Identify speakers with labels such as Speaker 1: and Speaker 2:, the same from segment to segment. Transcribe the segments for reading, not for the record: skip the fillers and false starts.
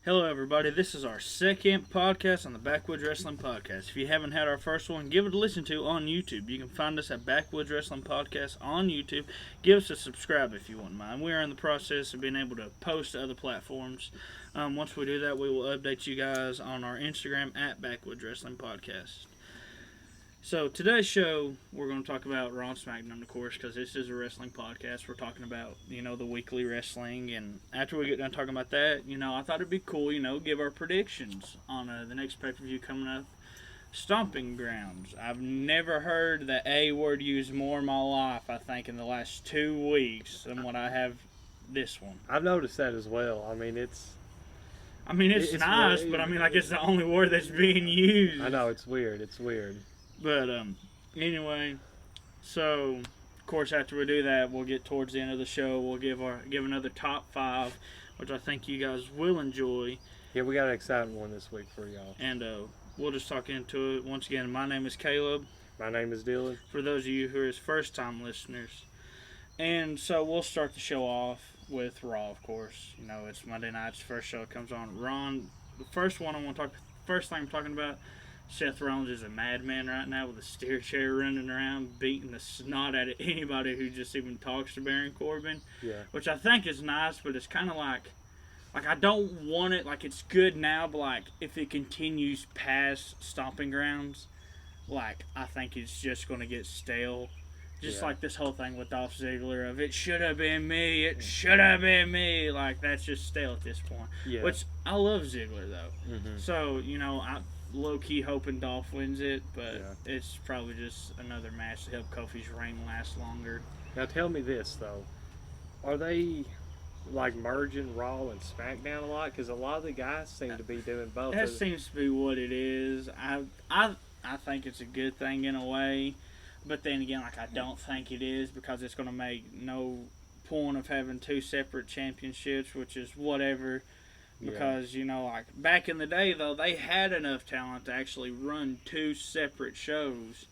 Speaker 1: Hello, everybody. This is our second podcast on the Backwoods Wrestling Podcast. If you haven't had our first one, give it a listen to on YouTube. You can find us at Backwoods Wrestling Podcast on YouTube. Give us a subscribe if you wouldn't mind. We are in the process of being able to post to other platforms. Once we do that, we will update you guys on our Instagram at Backwoods Wrestling Podcast. So today's show, we're going to talk about Raw and SmackDown, of course, because this is a wrestling podcast. We're talking about, the weekly wrestling, and after we get done talking about that, I thought it'd be cool, give our predictions on the next pay-per-view coming up, Stomping Grounds. I've never heard the A word used more in my life, I think, in the last 2 weeks than what I have this one.
Speaker 2: I've noticed that as well. It's
Speaker 1: nice,
Speaker 2: weird.
Speaker 1: But it's the only word that's being used.
Speaker 2: I know, it's weird.
Speaker 1: But, anyway, so, of course, after we do that, we'll get towards the end of the show. We'll give another top 5, which I think you guys will enjoy.
Speaker 2: Yeah, we got an exciting one this week for y'all.
Speaker 1: And we'll just talk into it. Once again, my name is Caleb.
Speaker 2: My name is Dylan.
Speaker 1: For those of you who are first-time listeners. And so we'll start the show off with Raw, of course. It's Monday night's first show that comes on. Ron, the first thing I'm talking about, Seth Rollins is a madman right now with a steer chair running around, beating the snot out of anybody who just even talks to Baron Corbin.
Speaker 2: Yeah.
Speaker 1: Which I think is nice, but it's kind of like I don't want it, it's good now, but if it continues past Stomping Grounds, I think it's just going to get stale. Just like this whole thing with Dolph Ziggler of, it should have been me, that's just stale at this point.
Speaker 2: Yeah.
Speaker 1: Which, I love Ziggler, though.
Speaker 2: Mm-hmm.
Speaker 1: So, I low-key hoping Dolph wins it, but
Speaker 2: Yeah.
Speaker 1: it's probably just another match to help Kofi's reign last longer.
Speaker 2: Now tell me this, though. Are they, merging Raw and SmackDown a lot? Because a lot of the guys seem to be doing both.
Speaker 1: That seems to be what it is. I think it's a good thing in a way, but then again, I don't think it is, because it's going to make no point of having 2 separate championships, which is whatever. Because, back in the day, though, they had enough talent to actually run 2 separate shows.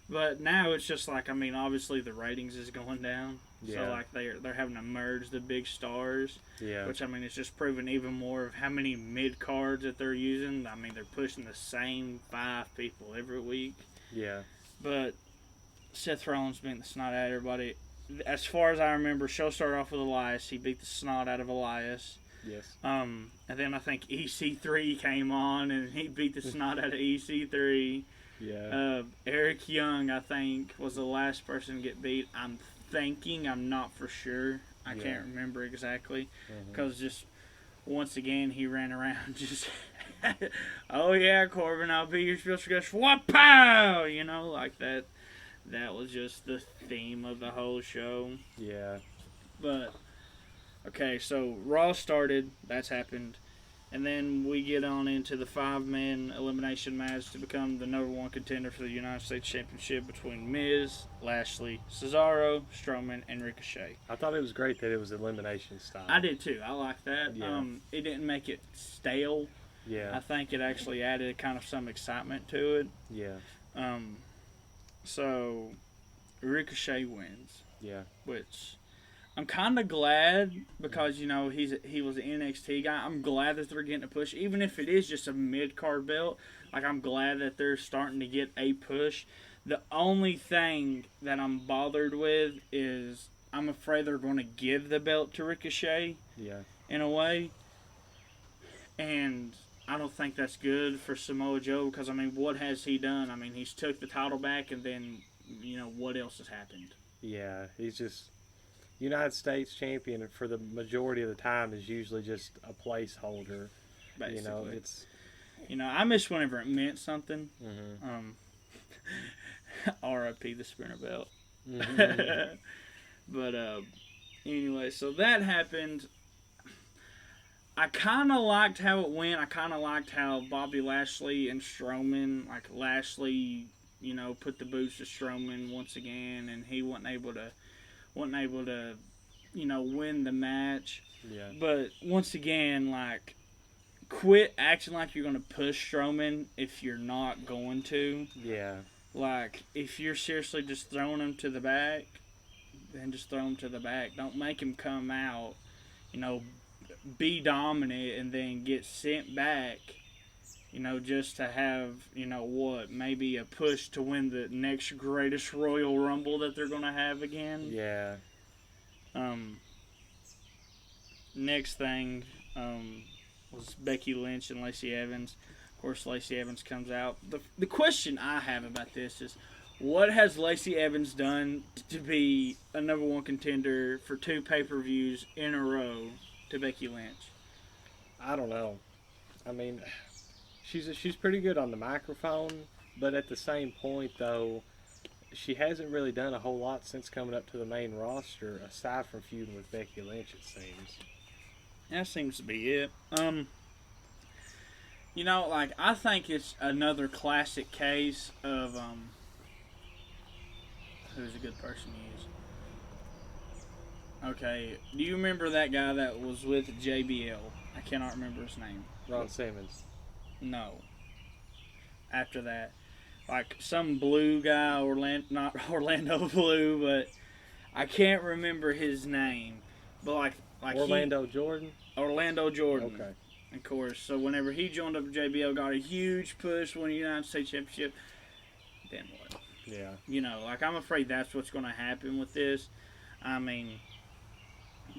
Speaker 1: But now it's just obviously the ratings is going down.
Speaker 2: Yeah.
Speaker 1: So, they're having to merge the big stars.
Speaker 2: Yeah.
Speaker 1: Which, it's just proving even more of how many mid-cards that they're using. They're pushing the same 5 people every week.
Speaker 2: Yeah.
Speaker 1: But Seth Rollins beating the snot out of everybody. As far as I remember, show started off with Elias. He beat the snot out of Elias.
Speaker 2: Yes.
Speaker 1: And then I think EC3 came on, and he beat the snot out of EC3.
Speaker 2: Yeah.
Speaker 1: Eric Young, I think, was the last person to get beat. I'm not for sure. I can't remember exactly. Because just, once again, he ran around just, oh yeah, Corbin, I'll be your special guest. Wha-pow! Like that. That was just the theme of the whole show.
Speaker 2: Yeah.
Speaker 1: But, okay, so Raw started. That's happened. And then we get on into the 5-man elimination match to become the number 1 contender for the United States Championship between Miz, Lashley, Cesaro, Strowman, and Ricochet.
Speaker 2: I thought it was great that it was elimination style.
Speaker 1: I did too. I like that.
Speaker 2: Yeah.
Speaker 1: It didn't make it stale.
Speaker 2: Yeah.
Speaker 1: I think it actually added kind of some excitement to it.
Speaker 2: Yeah.
Speaker 1: So Ricochet wins.
Speaker 2: Yeah.
Speaker 1: Which I'm kind of glad, because he was an NXT guy. I'm glad that they're getting a push, even if it is just a mid-card belt. I'm glad that they're starting to get a push. The only thing that I'm bothered with is I'm afraid they're going to give the belt to Ricochet.
Speaker 2: Yeah.
Speaker 1: In a way. And I don't think that's good for Samoa Joe, because, what has he done? He's took the title back, and then, what else has happened?
Speaker 2: Yeah, he's just United States champion for the majority of the time is usually just a placeholder.
Speaker 1: Basically. I miss whenever it meant something.
Speaker 2: Mm-hmm.
Speaker 1: R.I.P. the Sprinter Belt.
Speaker 2: Mm-hmm.
Speaker 1: But, anyway, so that happened. I kind of liked how it went. I kind of liked how Bobby Lashley and Strowman, Lashley, put the boots to Strowman once again, and he wasn't able to, win the match.
Speaker 2: Yeah.
Speaker 1: But once again, quit acting like you're going to push Strowman if you're not going to.
Speaker 2: Yeah.
Speaker 1: If you're seriously just throwing him to the back, then just throw him to the back. Don't make him come out, be dominant and then get sent back, just to have, maybe a push to win the next greatest Royal Rumble that they're going to have again.
Speaker 2: Yeah.
Speaker 1: Next thing was Becky Lynch and Lacey Evans. Of course, Lacey Evans comes out. The question I have about this is, what has Lacey Evans done to be a number one contender for 2 pay-per-views in a row to Becky Lynch?
Speaker 2: I don't know. I mean, she's pretty good on the microphone, but at the same point, though, she hasn't really done a whole lot since coming up to the main roster, aside from feuding with Becky Lynch, it seems.
Speaker 1: That seems to be it. I think it's another classic case of, who's a good person to use? Okay, do you remember that guy that was with JBL? I cannot remember his name.
Speaker 2: Ron Simmons.
Speaker 1: No. After that. Like some blue guy, not Orlando Blue, but I can't remember his name. But like
Speaker 2: Orlando Jordan?
Speaker 1: Orlando Jordan.
Speaker 2: Okay.
Speaker 1: Of course. So whenever he joined up with JBL, got a huge push, won the United States Championship. Then what?
Speaker 2: Yeah.
Speaker 1: I'm afraid that's what's going to happen with this. I mean,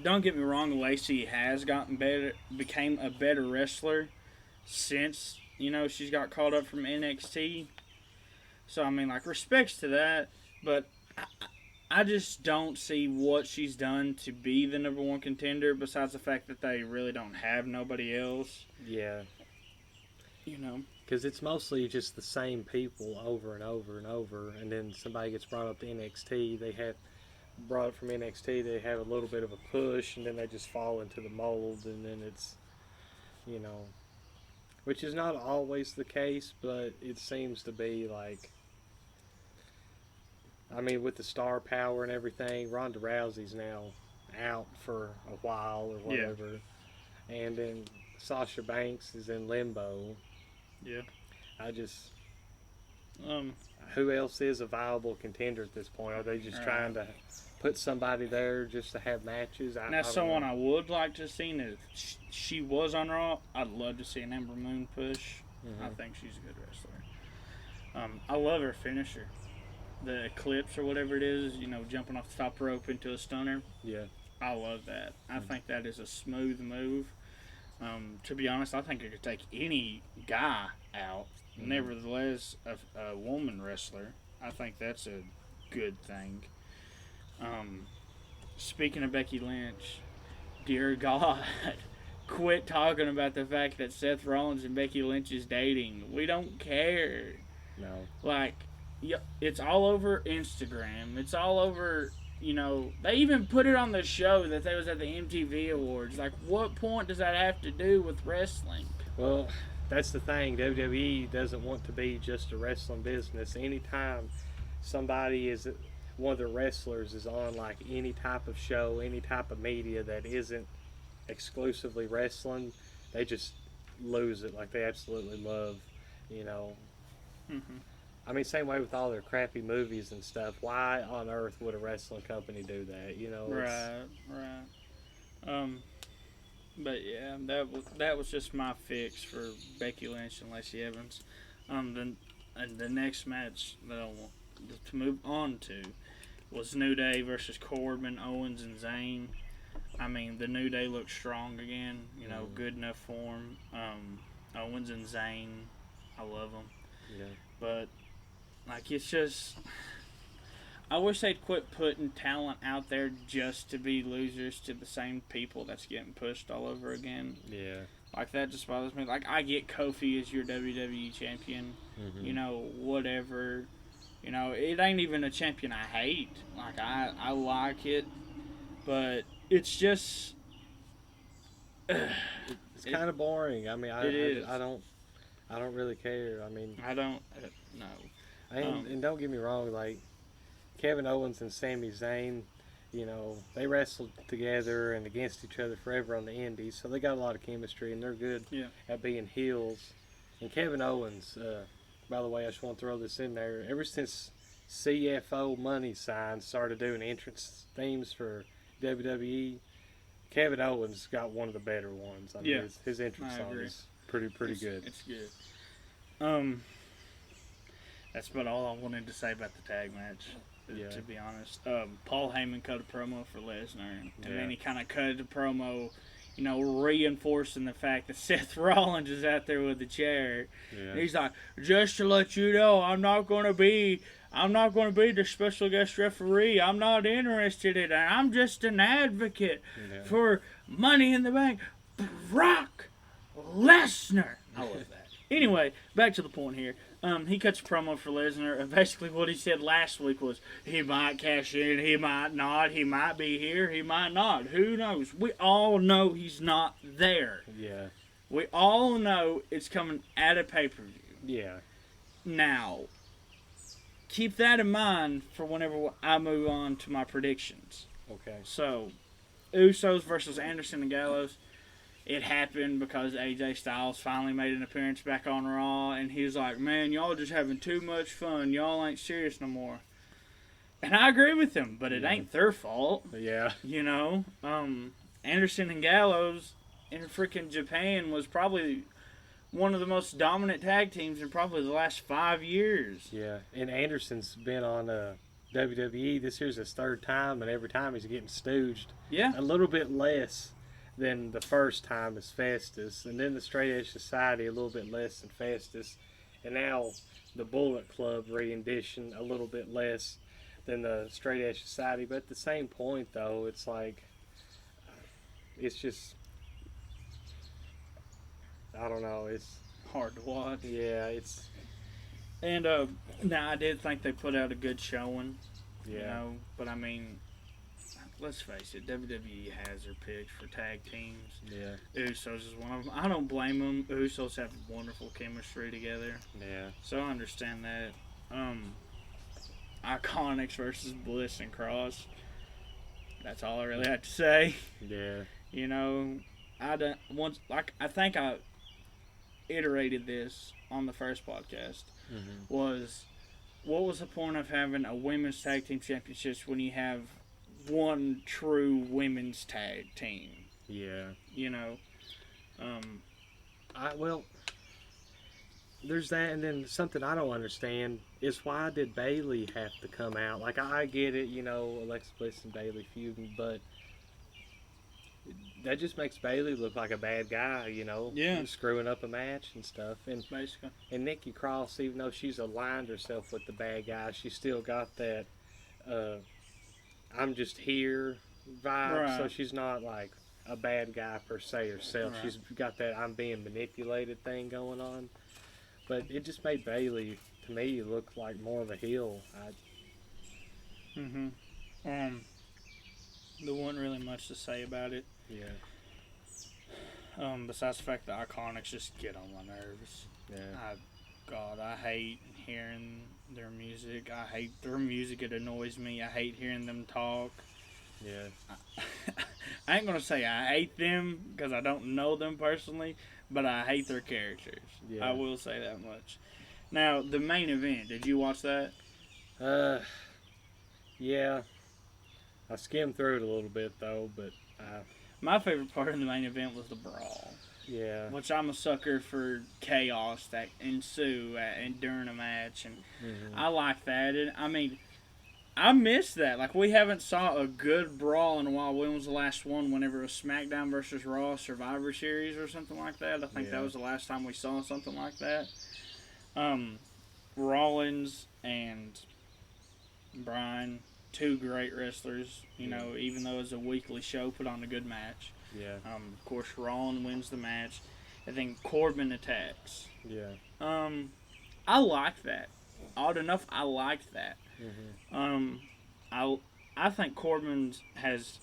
Speaker 1: don't get me wrong, Lacey has gotten better, became a better wrestler since, she's got called up from NXT. So, I mean, respects to that, but I just don't see what she's done to be the number one contender, besides the fact that they really don't have nobody else.
Speaker 2: Yeah. Because it's mostly just the same people over and over and over, and then somebody gets brought up to NXT, they have a little bit of a push, and then they just fall into the mold, and then it's, which is not always the case, but it seems to be with the star power and everything, Ronda Rousey's now out for a while or whatever, and then Sasha Banks is in limbo.
Speaker 1: Yeah.
Speaker 2: Who else is a viable contender at this point? Are they just trying to put somebody there just to have matches?
Speaker 1: Someone I would like to see, if she was on Raw, I'd love to see an Ember Moon push. Mm-hmm. I think she's a good wrestler. I love her finisher. The Eclipse or whatever it is, jumping off the top rope into a stunner.
Speaker 2: Yeah.
Speaker 1: I love that. I think that is a smooth move. To be honest, I think it could take any guy out. Mm-hmm. Nevertheless, a woman wrestler, I think that's a good thing. Speaking of Becky Lynch, dear God, quit talking about the fact that Seth Rollins and Becky Lynch is dating. We don't care.
Speaker 2: No.
Speaker 1: It's all over Instagram. It's all over, they even put it on the show that they was at the MTV Awards. What point does that have to do with wrestling?
Speaker 2: Well, that's the thing. WWE doesn't want to be just a wrestling business. Anytime one of the wrestlers is on any type of show, any type of media that isn't exclusively wrestling, they just lose it. They absolutely love,
Speaker 1: Mm-hmm.
Speaker 2: I mean, same way with all their crappy movies and stuff. Why on earth would a wrestling company do that?
Speaker 1: Right. But yeah, that was just my fix for Becky Lynch and Lacey Evans. The next match that I want to move on to was New Day versus Corbin, Owens, and Zayn. I mean, the New Day looked strong again. Good enough form. Owens and Zayn, I love them.
Speaker 2: Yeah.
Speaker 1: But it's just, I wish they'd quit putting talent out there just to be losers to the same people that's getting pushed all over again.
Speaker 2: Yeah.
Speaker 1: That just bothers me. I get Kofi as your WWE champion. Mm-hmm. Whatever. It ain't even a champion I hate. I like it, but it's just,
Speaker 2: it's kind of boring. I mean, I don't really care. I mean,
Speaker 1: I don't no.
Speaker 2: And don't get me wrong, Kevin Owens and Sami Zayn, they wrestled together and against each other forever on the indies, so they got a lot of chemistry, and they're good at being heels. And Kevin Owens, by the way, I just want to throw this in there, ever since CFO Money Sign started doing entrance themes for WWE, Kevin Owens got one of the better ones. I mean, his entrance song is pretty good.
Speaker 1: It's good. That's about all I wanted to say about the tag match. To be honest, Paul Heyman cut a promo for Lesnar, and then he kind of cut a promo, reinforcing the fact that Seth Rollins is out there with the chair. Yeah. He's like, just to let you know, I'm not going to be the special guest referee. I'm not interested in it. I'm just an advocate for Money in the Bank. Brock Lesnar. I love that. Anyway, back to the point here. He cuts a promo for Lesnar. Basically, what he said last week was he might cash in, he might not, he might be here, he might not. Who knows? We all know he's not there.
Speaker 2: Yeah.
Speaker 1: We all know it's coming at a pay-per-view.
Speaker 2: Yeah.
Speaker 1: Now, keep that in mind for whenever I move on to my predictions.
Speaker 2: Okay.
Speaker 1: So, Usos versus Anderson and Gallows. It happened because AJ Styles finally made an appearance back on Raw, and he was like, man, y'all just having too much fun. Y'all ain't serious no more. And I agree with him, but it ain't their fault.
Speaker 2: Yeah.
Speaker 1: Anderson and Gallows in freaking Japan was probably one of the most dominant tag teams in probably the last 5 years.
Speaker 2: Yeah, and Anderson's been on WWE. This here's his third time, and every time he's getting stooged.
Speaker 1: Yeah.
Speaker 2: A little bit less than the first time as Festus, and then the Straight Edge Society a little bit less than Festus, and now the Bullet Club rendition a little bit less than the Straight Edge Society. But at the same point, though, it's like, it's just, I don't know, it's
Speaker 1: hard to watch.
Speaker 2: Yeah, it's.
Speaker 1: And now I did think they put out a good showing.
Speaker 2: Yeah.
Speaker 1: But I mean, let's face it, WWE has their picks for tag teams.
Speaker 2: Yeah.
Speaker 1: Usos is one of them. I don't blame them. Usos have wonderful chemistry together.
Speaker 2: Yeah.
Speaker 1: So I understand that. Iconics versus Bliss and Cross. That's all I really have to say.
Speaker 2: Yeah.
Speaker 1: I think I iterated this on the first podcast.
Speaker 2: Mm-hmm.
Speaker 1: What was the point of having a women's tag team championships when you have one true women's tag team?
Speaker 2: Yeah.
Speaker 1: Well,
Speaker 2: there's that, and then something I don't understand is why did Bayley have to come out? Like, I get it, Alexa Bliss and Bayley feuding, but that just makes Bayley look like a bad guy,
Speaker 1: Yeah.
Speaker 2: Screwing up a match and stuff. And
Speaker 1: basically.
Speaker 2: And Nikki Cross, even though she's aligned herself with the bad guy, she still got that I'm just here vibe.
Speaker 1: Right.
Speaker 2: So she's not like a bad guy per se herself.
Speaker 1: Right.
Speaker 2: She's got that I'm being manipulated thing going on. But it just made Bayley, to me, look like more of a heel.
Speaker 1: There wasn't really much to say about it.
Speaker 2: Yeah.
Speaker 1: Besides the fact that Iconics just get on my nerves.
Speaker 2: Yeah.
Speaker 1: I hate hearing their music. I hate their music. It annoys me. I hate hearing them talk.
Speaker 2: Yeah.
Speaker 1: I ain't going to say I hate them because I don't know them personally, but I hate their characters.
Speaker 2: Yeah.
Speaker 1: I will say that much. Now, the main event, did you watch that?
Speaker 2: Yeah. I skimmed through it a little bit, though, but
Speaker 1: my favorite part of the main event was the brawl.
Speaker 2: Yeah.
Speaker 1: Which I'm a sucker for chaos that ensue during a match, and I like that. And I mean, I miss that. Like, we haven't saw a good brawl in a while. When was the last one? Whenever it was SmackDown versus Raw Survivor Series or something like that. I think that was the last time we saw something like that. Rollins and Bryan, two great wrestlers. Even though it's a weekly show, put on a good match.
Speaker 2: Yeah.
Speaker 1: Of course, Rollins wins the match, and then Corbin attacks.
Speaker 2: Yeah.
Speaker 1: I like that. Odd enough, I liked that. I think Corbin has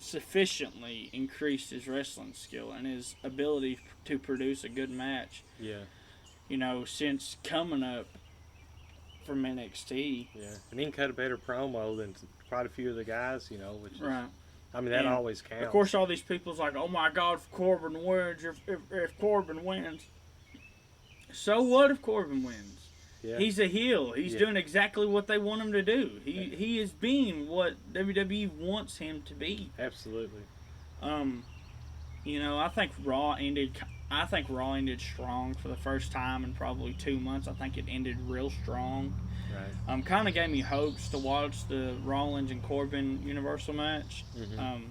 Speaker 1: sufficiently increased his wrestling skill and his ability to produce a good match.
Speaker 2: Yeah.
Speaker 1: Since coming up from NXT.
Speaker 2: Yeah. And he can cut a better promo than quite a few of the guys, which is,
Speaker 1: right.
Speaker 2: I mean, that always counts.
Speaker 1: Of course, all these people's like, oh my God, if Corbin wins, if Corbin wins. So what if Corbin wins?
Speaker 2: Yeah.
Speaker 1: He's a heel. He's doing exactly what they want him to do. He is being what WWE wants him to be.
Speaker 2: Absolutely.
Speaker 1: You know, I think Raw ended strong for the first time in probably 2 months. I think it ended real strong.
Speaker 2: Right.
Speaker 1: Kind of gave me hopes to watch the Rollins and Corbin Universal match.
Speaker 2: Mm-hmm.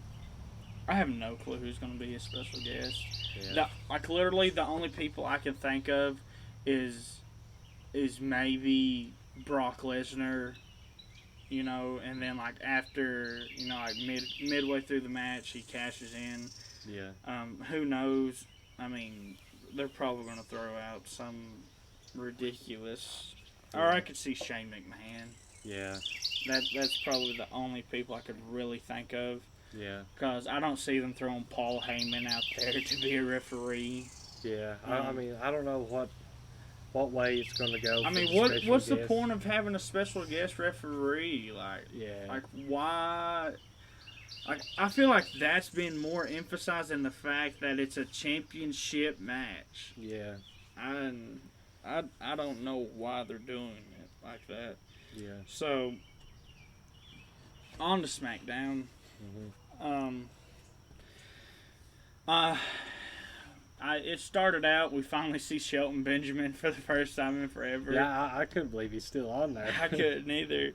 Speaker 1: I have no clue who's going to be his special guest.
Speaker 2: Yeah.
Speaker 1: Literally, the only people I can think of is maybe Brock Lesnar. You know, and then like after, you know, like midway through the match, he cashes in.
Speaker 2: Yeah.
Speaker 1: Who knows? I mean, they're probably going to throw out some ridiculous.
Speaker 2: Yeah.
Speaker 1: Or I could see Shane McMahon.
Speaker 2: Yeah.
Speaker 1: That's probably the only people I could really think of.
Speaker 2: Yeah.
Speaker 1: Because I don't see them throwing Paul Heyman out there to be a referee.
Speaker 2: Yeah. I mean, I don't know what way it's going to go.
Speaker 1: I mean, what's the point of having a special guest referee? Like why? Like, I feel like that's been more emphasized than the fact that it's a championship match.
Speaker 2: Yeah.
Speaker 1: I don't know why they're doing it like that.
Speaker 2: Yeah.
Speaker 1: So, on to SmackDown.
Speaker 2: Mm-hmm.
Speaker 1: It started out, we finally see Shelton Benjamin for the first time in forever.
Speaker 2: Yeah, I couldn't believe he's still on there.
Speaker 1: I couldn't either.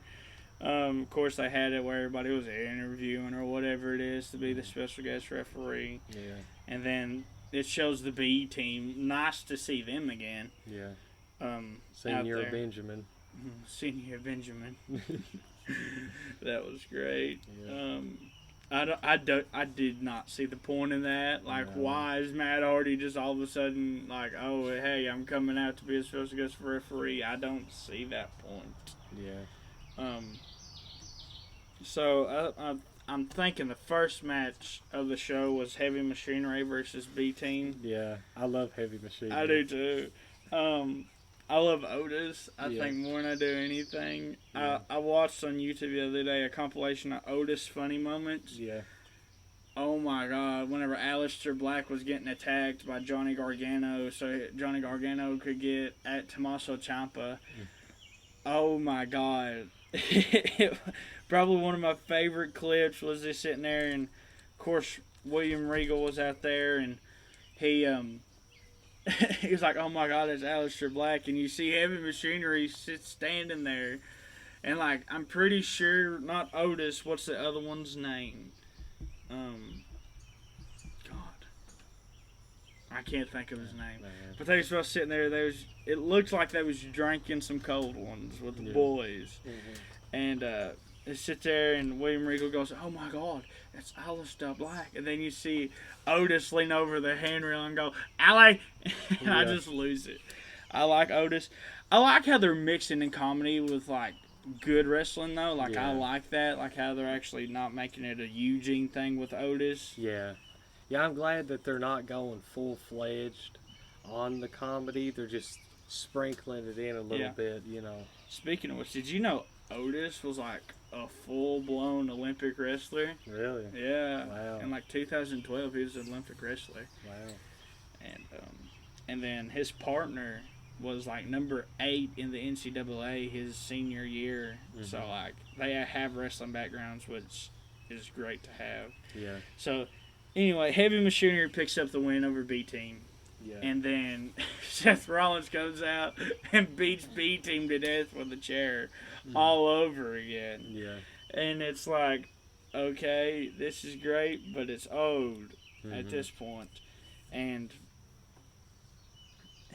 Speaker 1: Of course, they had it where everybody was interviewing or whatever it is to be the special guest referee.
Speaker 2: Yeah.
Speaker 1: And then it shows the B team. Nice to see them again.
Speaker 2: Yeah. Senior Benjamin.
Speaker 1: Senior Benjamin. That was great.
Speaker 2: Yeah.
Speaker 1: I did not see the point in that. Like,
Speaker 2: No.
Speaker 1: Why is Matt Hardy just all of a sudden like, oh, hey, I'm coming out to be a special guest referee? I don't see that point.
Speaker 2: Yeah.
Speaker 1: So I'm thinking the first match of the show was Heavy Machinery versus B Team.
Speaker 2: Yeah, I love Heavy Machinery.
Speaker 1: I do too. I love Otis. I think more than I do anything.
Speaker 2: Yeah.
Speaker 1: I watched on YouTube the other day a compilation of Otis funny moments.
Speaker 2: Yeah.
Speaker 1: Oh my God! Whenever Aleister Black was getting attacked by Johnny Gargano, so Johnny Gargano could get at Tommaso Ciampa. Oh my God! Probably one of my favorite clips was just sitting there, and of course William Regal was out there, and he he was like, "Oh my God, it's Aleister Black," and you see Heavy Machinery standing there, and like I'm pretty sure not Otis. What's the other one's name? God, I can't think of his name. But they was both sitting there. It looked like they was drinking some cold ones with the boys, and they sit there, and William Regal goes, "Oh my God, that's Aleister Black," and then you see Otis lean over the handrail and go, "Ali," and I just lose it. I like Otis. I like how they're mixing in comedy with like good wrestling though. Like I like that. Like how they're actually not making it a Eugene thing with Otis.
Speaker 2: Yeah. Yeah, I'm glad that they're not going full-fledged on the comedy. They're just sprinkling it in a little bit, you know.
Speaker 1: Speaking of which, did you know Otis was like a full-blown Olympic wrestler?
Speaker 2: Really?
Speaker 1: Yeah.
Speaker 2: Wow.
Speaker 1: In like 2012, he was an Olympic wrestler.
Speaker 2: Wow.
Speaker 1: And then his partner was like number 8 in the NCAA his senior year. So like they have wrestling backgrounds, which is great to have.
Speaker 2: Yeah.
Speaker 1: So anyway, Heavy Machinery picks up the win over B Team.
Speaker 2: Yeah.
Speaker 1: And then Seth Rollins comes out and beats B Team to death with a chair all over again.
Speaker 2: Yeah.
Speaker 1: And it's like, okay, this is great, but it's old at this point. And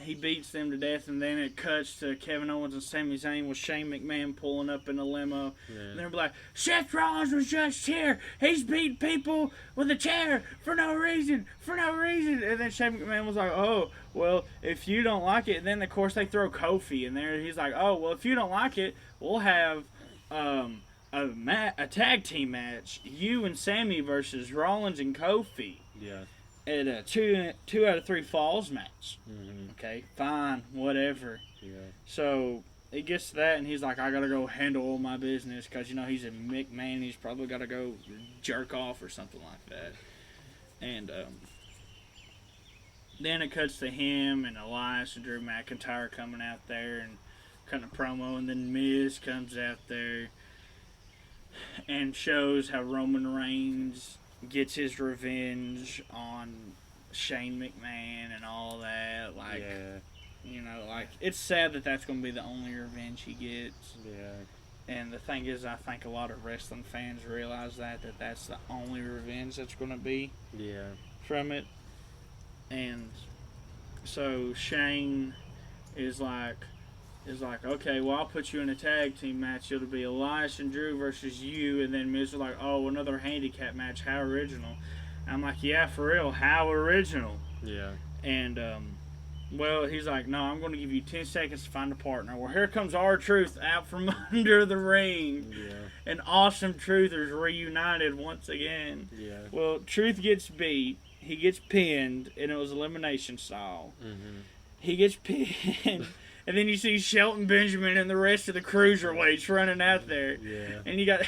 Speaker 1: he beats them to death, and then it cuts to Kevin Owens and Sami Zayn with Shane McMahon pulling up in a limo.
Speaker 2: Yeah.
Speaker 1: And they're like, Seth Rollins was just here. He's beat people with a chair for no reason. And then Shane McMahon was like, oh, well, if you don't like it, and then, of course, they throw Kofi in there. He's like, oh, well, if you don't like it, we'll have a tag team match. You and Sammy versus Rollins and Kofi.
Speaker 2: Yeah.
Speaker 1: At a 2 out of 3 falls match. Okay, fine, whatever.
Speaker 2: Yeah.
Speaker 1: So it gets to that, and he's like, I gotta go handle all my business, because, you know, he's a McMahon. He's probably gotta go jerk off or something like that. And then it cuts to him and Elias and Drew McIntyre coming out there and cutting a promo, and then Miz comes out there and shows how Roman Reigns gets his revenge on Shane McMahon and all that. Like, like, it's sad that that's going to be the only revenge he gets.
Speaker 2: Yeah.
Speaker 1: And the thing is, I think a lot of wrestling fans realize that that's the only revenge that's going to be from it. And so Shane is like, okay, well, I'll put you in a tag team match. It'll be Elias and Drew versus you. And then Miz was like, oh, another handicap match. How original. And I'm like, yeah, for real, how original.
Speaker 2: Yeah.
Speaker 1: And, well, he's like, no, I'm going to give you 10 seconds to find a partner. Well, here comes R-Truth out from under the ring.
Speaker 2: Yeah.
Speaker 1: And Awesome Truthers reunited once again.
Speaker 2: Yeah.
Speaker 1: Well, Truth gets beat. He gets pinned, and it was elimination style.
Speaker 2: Mm-hmm.
Speaker 1: He gets pinned. And then you see Shelton Benjamin and the rest of the cruiserweights running out there.
Speaker 2: Yeah.
Speaker 1: And you got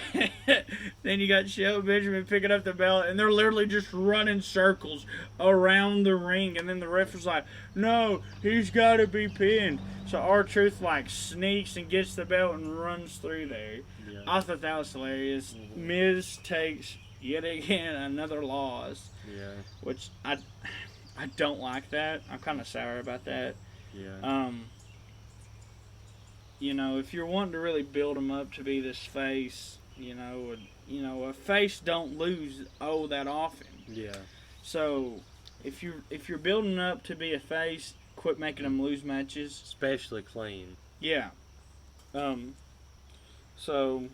Speaker 1: then you got Shelton Benjamin picking up the belt, and they're literally just running circles around the ring. And then the ref was like, no, he's got to be pinned. So R-Truth like sneaks and gets the belt and runs through there.
Speaker 2: Yeah.
Speaker 1: I thought that was hilarious. Mm-hmm. Miz takes yet again another loss.
Speaker 2: Yeah.
Speaker 1: Which I don't like that. I'm kind of sour about that.
Speaker 2: Yeah.
Speaker 1: If you're wanting to really build him up to be this face, a face don't lose that often.
Speaker 2: Yeah. So
Speaker 1: if you're building up to be a face, quit making him lose matches.
Speaker 2: Especially clean.
Speaker 1: Yeah. So,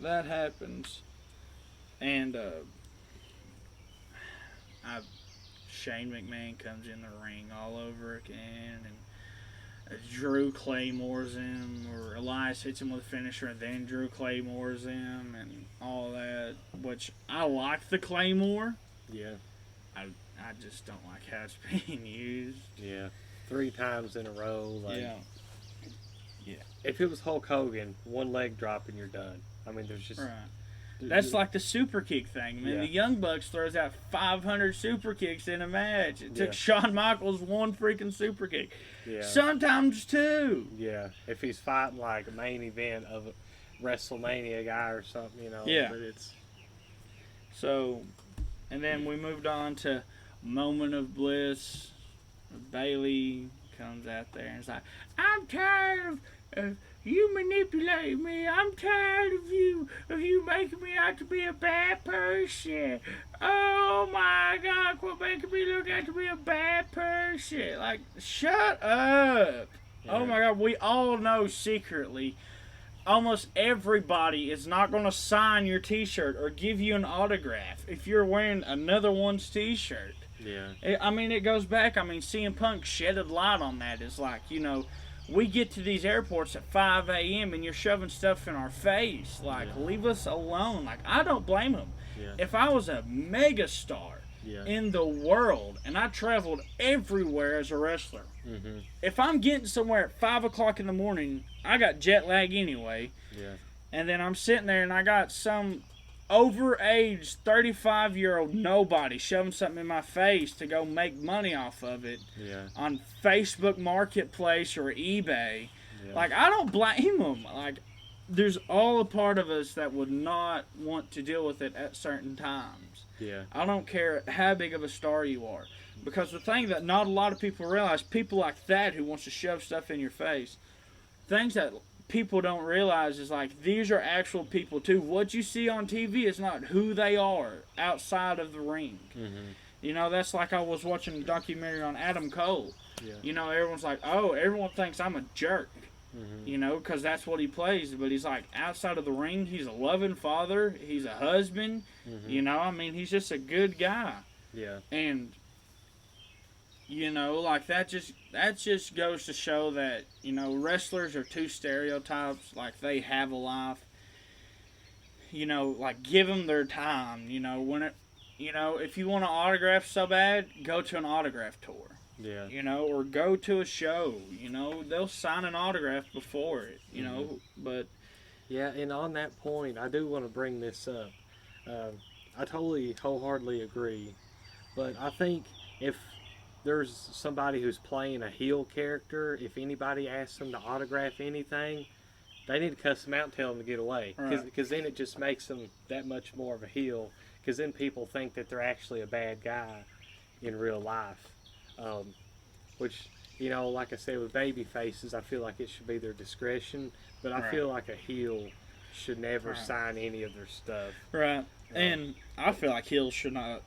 Speaker 1: that happens, and Shane McMahon comes in the ring all over again, and Drew claymores him, or Elias hits him with a finisher, and then Drew claymores him, and all that. Which I like the claymore.
Speaker 2: Yeah.
Speaker 1: I just don't like how it's being used.
Speaker 2: Yeah. 3 times in a row. Like,
Speaker 1: yeah.
Speaker 2: If it was Hulk Hogan, one leg drop and you're done. I mean, there's just.
Speaker 1: Right. That's like the super kick thing. I mean, the Young Bucks throws out 500 super kicks in a match. It took Shawn Michaels 1 freaking super kick.
Speaker 2: Yeah.
Speaker 1: Sometimes 2.
Speaker 2: Yeah. If he's fighting like a main event of a WrestleMania guy or something,
Speaker 1: Yeah.
Speaker 2: But it's.
Speaker 1: So, and then we moved on to Moment of Bliss. Bailey comes out there and is like, I'm tired of you manipulate me. I'm tired of you making me out to be a bad person. Oh my God, quit making me look out to be a bad person. Like, shut up. Yeah. Oh my God, we all know secretly almost everybody is not going to sign your t-shirt or give you an autograph if you're wearing another one's t-shirt.
Speaker 2: Yeah.
Speaker 1: I mean, it goes back. I mean, CM Punk shedded light on that. It's like, we get to these airports at 5 a.m. and you're shoving stuff in our face. Like, leave us alone. Like, I don't blame him.
Speaker 2: Yeah.
Speaker 1: If I was a mega star in the world and I traveled everywhere as a wrestler, if I'm getting somewhere at 5 o'clock in the morning, I got jet lag anyway.
Speaker 2: Yeah.
Speaker 1: And then I'm sitting there and I got some overage 35-year-old nobody shoving something in my face to go make money off of it on Facebook Marketplace or eBay. Like, I don't blame them. Like, there's all a part of us that would not want to deal with it at certain times.
Speaker 2: Yeah.
Speaker 1: I don't care how big of a star you are. Because the thing that not a lot of people realize, people like that who wants to shove stuff in your face, things that people don't realize is like, these are actual people too. What you see on TV is not who they are outside of the ring. That's like I was watching a documentary on Adam Cole. Everyone's like, oh, everyone thinks I'm a jerk. Because that's what he plays. But he's like, outside of the ring, he's a loving father. He's a husband. I mean, he's just a good guy.
Speaker 2: Yeah.
Speaker 1: And like that just goes to show that, wrestlers are 2 stereotypes. Like, they have a life. Like, give them their time. If you want an autograph so bad, go to an autograph tour.
Speaker 2: Yeah.
Speaker 1: Or go to a show. They'll sign an autograph before it, but.
Speaker 2: Yeah, and on that point, I do want to bring this up. I totally, wholeheartedly agree. But I think if there's somebody who's playing a heel character, if anybody asks them to autograph anything, they need to cuss him out and tell him to get away.
Speaker 1: Right.
Speaker 2: Because then it just makes them that much more of a heel. Because then people think that they're actually a bad guy in real life. Which, you know, like I said, with baby faces, I feel like it should be their discretion. But I feel like a heel should never sign any of their stuff.
Speaker 1: Right. And I feel like heels should not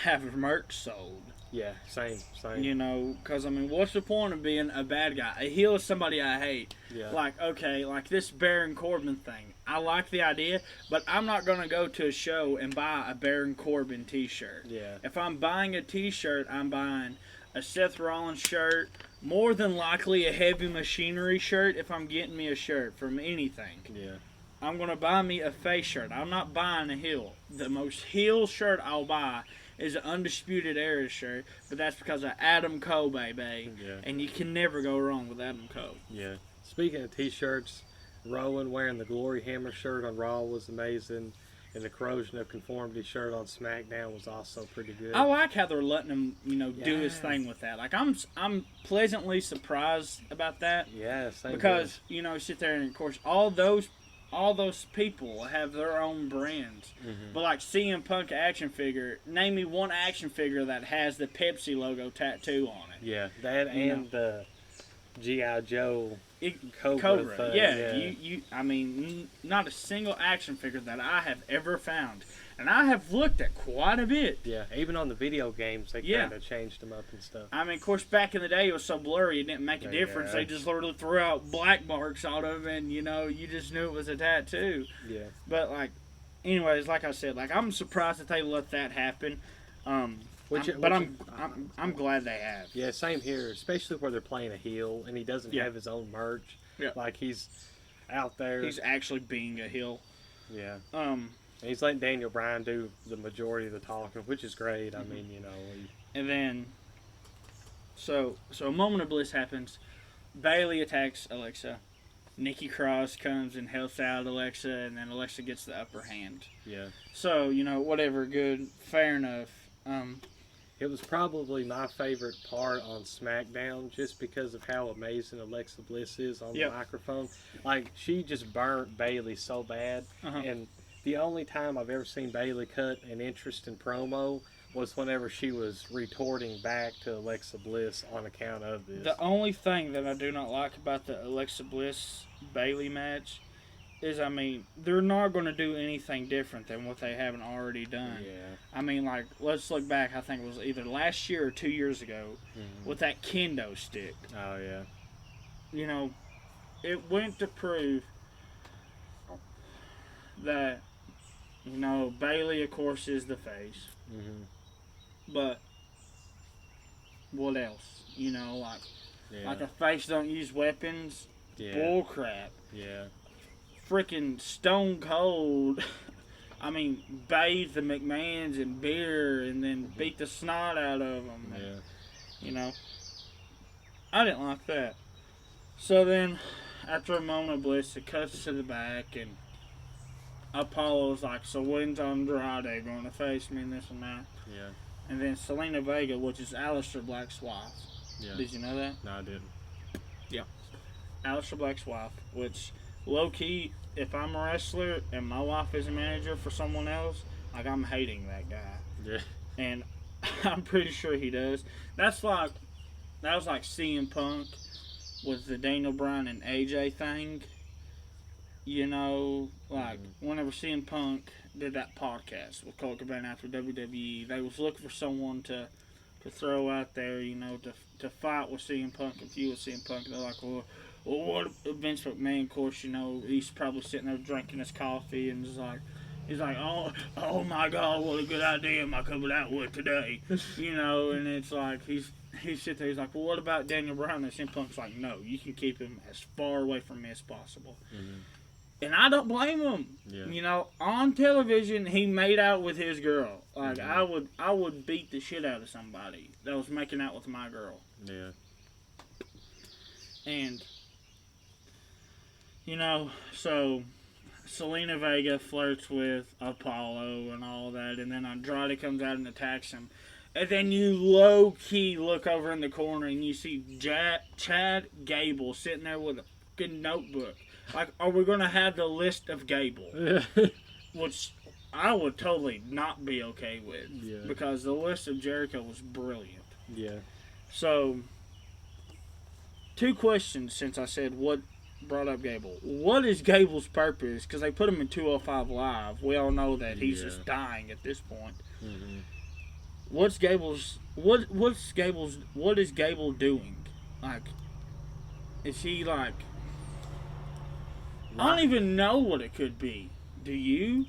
Speaker 1: have merch sold.
Speaker 2: Yeah, same.
Speaker 1: You know, because, I mean, what's the point of being a bad guy? A heel is somebody I hate.
Speaker 2: Yeah.
Speaker 1: Like, okay, like this Baron Corbin thing. I like the idea, but I'm not going to go to a show and buy a Baron Corbin t-shirt.
Speaker 2: Yeah.
Speaker 1: If I'm buying a t-shirt, I'm buying a Seth Rollins shirt, more than likely a Heavy Machinery shirt if I'm getting me a shirt from anything.
Speaker 2: Yeah.
Speaker 1: I'm going to buy me a face shirt. I'm not buying a heel. The most heel shirt I'll buy is an Undisputed Era shirt, but that's because of Adam Cole, baby.
Speaker 2: Yeah.
Speaker 1: And you can never go wrong with Adam Cole.
Speaker 2: Yeah. Speaking of t-shirts, Rowan wearing the Glory Hammer shirt on Raw was amazing, and the Corrosion of Conformity shirt on SmackDown was also pretty good.
Speaker 1: I like how they're letting him, you know, do his thing with that. Like, I'm pleasantly surprised about that.
Speaker 2: Yeah, same
Speaker 1: because, you know, sit there and, of course, all those people have their own brands.
Speaker 2: Mm-hmm.
Speaker 1: But like CM Punk action figure, name me one action figure that has the Pepsi logo tattoo on it.
Speaker 2: Yeah, that and the G.I. Joe Cobra.
Speaker 1: Thing. Yeah. I mean, not a single action figure that I have ever found. And I have looked at quite a bit.
Speaker 2: Yeah, even on the video games, they kind of changed them up and stuff.
Speaker 1: I mean, of course, back in the day, it was so blurry, it didn't make a difference. They just literally threw out black marks on them, and, you know, you just knew it was a tattoo.
Speaker 2: Yeah.
Speaker 1: But, like, anyways, like I said, like, I'm surprised that they let that happen. I'm glad they have.
Speaker 2: Yeah, same here, especially where they're playing a heel, and he doesn't have his own merch.
Speaker 1: Yeah.
Speaker 2: Like, he's out there.
Speaker 1: He's actually being a heel.
Speaker 2: Yeah. And he's letting Daniel Bryan do the majority of the talking, which is great. I mean, you know.
Speaker 1: And then, so a moment of bliss happens. Bayley attacks Alexa. Nikki Cross comes and helps out Alexa, and then Alexa gets the upper hand.
Speaker 2: Yeah.
Speaker 1: So, you know, whatever, good, fair enough.
Speaker 2: It was probably my favorite part on SmackDown just because of how amazing Alexa Bliss is on the microphone. Like, she just burnt Bayley so bad. And the only time I've ever seen Bayley cut an interesting promo was whenever she was retorting back to Alexa Bliss on account of this.
Speaker 1: The only thing that I do not like about the Alexa Bliss-Bayley match is, I mean, they're not going to do anything different than what they haven't already done.
Speaker 2: Yeah.
Speaker 1: I mean, like, let's look back, I think it was either last year or 2 years ago, with that kendo stick.
Speaker 2: Oh, yeah.
Speaker 1: You know, it went to prove that, you know, Bayley, of course, is the face. But what else? You know, like a face don't use weapons. Bull crap.
Speaker 2: Yeah.
Speaker 1: Freaking Stone Cold. I mean, bathe the McMahons in beer and then beat the snot out of them.
Speaker 2: Yeah.
Speaker 1: You know, I didn't like that. So then, after a moment of bliss, it cuts to the back, and Apollo's like, so when's Andrade going to face me and this and that?
Speaker 2: Yeah.
Speaker 1: And then Selena Vega, which is Aleister Black's wife.
Speaker 2: Yeah.
Speaker 1: Did you know that?
Speaker 2: No, I didn't.
Speaker 1: Yeah. Aleister Black's wife, which, low-key, if I'm a wrestler and my wife is a manager for someone else, like, I'm hating that guy.
Speaker 2: Yeah.
Speaker 1: And I'm pretty sure he does. That was like CM Punk with the Daniel Bryan and AJ thing. You know, like, whenever CM Punk did that podcast with Colt Cabana after WWE, they was looking for someone to throw out there, you know, to fight with CM Punk and feud with CM Punk. And they're like, well, what Vince McMahon, of course, you know, he's probably sitting there drinking his coffee and he's like, oh my God, what a good idea am I coming out with today, you know? And it's like he's sitting there, he's like, well, what about Daniel Bryan? And CM Punk's like, no, you can keep him as far away from me as possible. And I don't blame him.
Speaker 2: Yeah.
Speaker 1: You know, on television, he made out with his girl. Like, I would beat the shit out of somebody that was making out with my girl.
Speaker 2: Yeah.
Speaker 1: And, you know, so Selena Vega flirts with Apollo and all that, and then Andrade comes out and attacks him. And then you low-key look over in the corner and you see Chad Gable sitting there with a fucking notebook. Like, are we going to have the list of Gable? Which I would totally not be okay with.
Speaker 2: Yeah.
Speaker 1: Because the list of Jericho was brilliant.
Speaker 2: Yeah.
Speaker 1: So, 2 questions since I said what brought up Gable. What is Gable's purpose? Because they put him in 205 Live. We all know that he's just dying at this point.
Speaker 2: Mm-hmm.
Speaker 1: What is Gable doing? Like, is he like? I don't even know what it could be. Do you?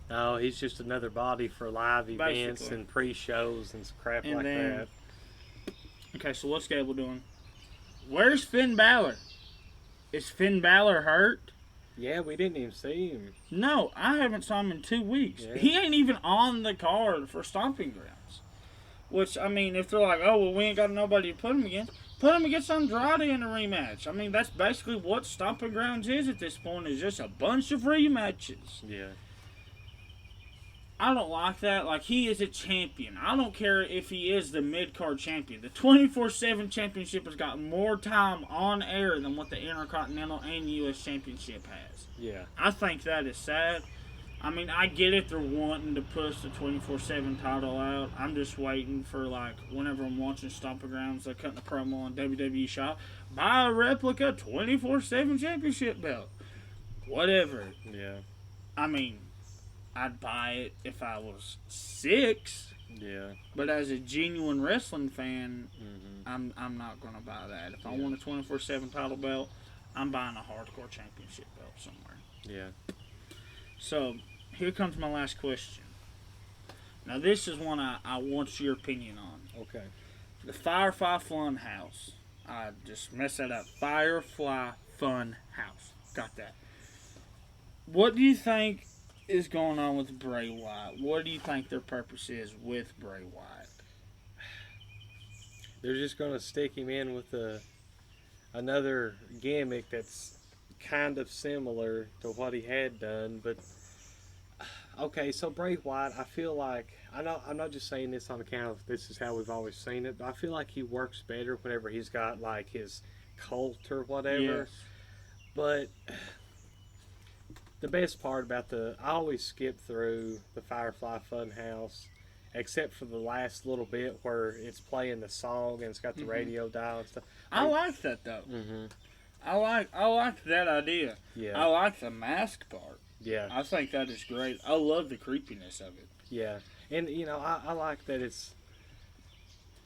Speaker 2: No, he's just another body for live events and pre-shows and crap like that.
Speaker 1: Okay, so what's Gable doing? Where's Finn Balor? Is Finn Balor hurt?
Speaker 2: Yeah, we didn't even see him.
Speaker 1: No, I haven't saw him in 2 weeks.
Speaker 2: Yeah.
Speaker 1: He ain't even on the card for Stomping Grounds. Which, I mean, if they're like, oh, well, we ain't got nobody to put him against Andrade in a rematch. I mean, that's basically what Stomping Grounds is at this point, is just a bunch of rematches.
Speaker 2: Yeah.
Speaker 1: I don't like that. Like, he is a champion. I don't care if he is the mid-card champion. The 24/7 championship has got more time on air than what the Intercontinental and U.S. Championship has.
Speaker 2: Yeah.
Speaker 1: I think that is sad. I mean, I get it. They're wanting to push the 24/7 title out. I'm just waiting for, like, whenever I'm watching Stomping Grounds, they're cutting a promo on WWE Shop. Buy a replica 24/7 championship belt. Whatever.
Speaker 2: Yeah.
Speaker 1: I mean, I'd buy it if I was 6.
Speaker 2: Yeah.
Speaker 1: But as a genuine wrestling fan,
Speaker 2: Mm-hmm.
Speaker 1: I'm not going to buy that. If I want a 24/7 title belt, I'm buying a hardcore championship belt somewhere.
Speaker 2: Yeah.
Speaker 1: So, here comes my last question. Now, this is one I want your opinion on.
Speaker 2: Okay.
Speaker 1: The Firefly Fun House. I just messed that up. Firefly Fun House. Got that. What do you think is going on with Bray Wyatt? What do you think their purpose is with Bray Wyatt?
Speaker 2: They're just going to stick him in with another gimmick that's kind of similar to what he had done, but okay, so Bray Wyatt, I feel like, I'm not just saying this on account of this is how we've always seen it, but I feel like he works better whenever he's got like his cult or whatever.
Speaker 1: Yes.
Speaker 2: But the best part about I always skip through the Firefly Funhouse, except for the last little bit where it's playing the song and it's got the radio dial and stuff.
Speaker 1: I like that though.
Speaker 2: Mm-hmm.
Speaker 1: I like that idea.
Speaker 2: Yeah.
Speaker 1: I like the mask part.
Speaker 2: Yeah.
Speaker 1: I think that is great. I love the creepiness of it.
Speaker 2: Yeah. And, you know, I like that it's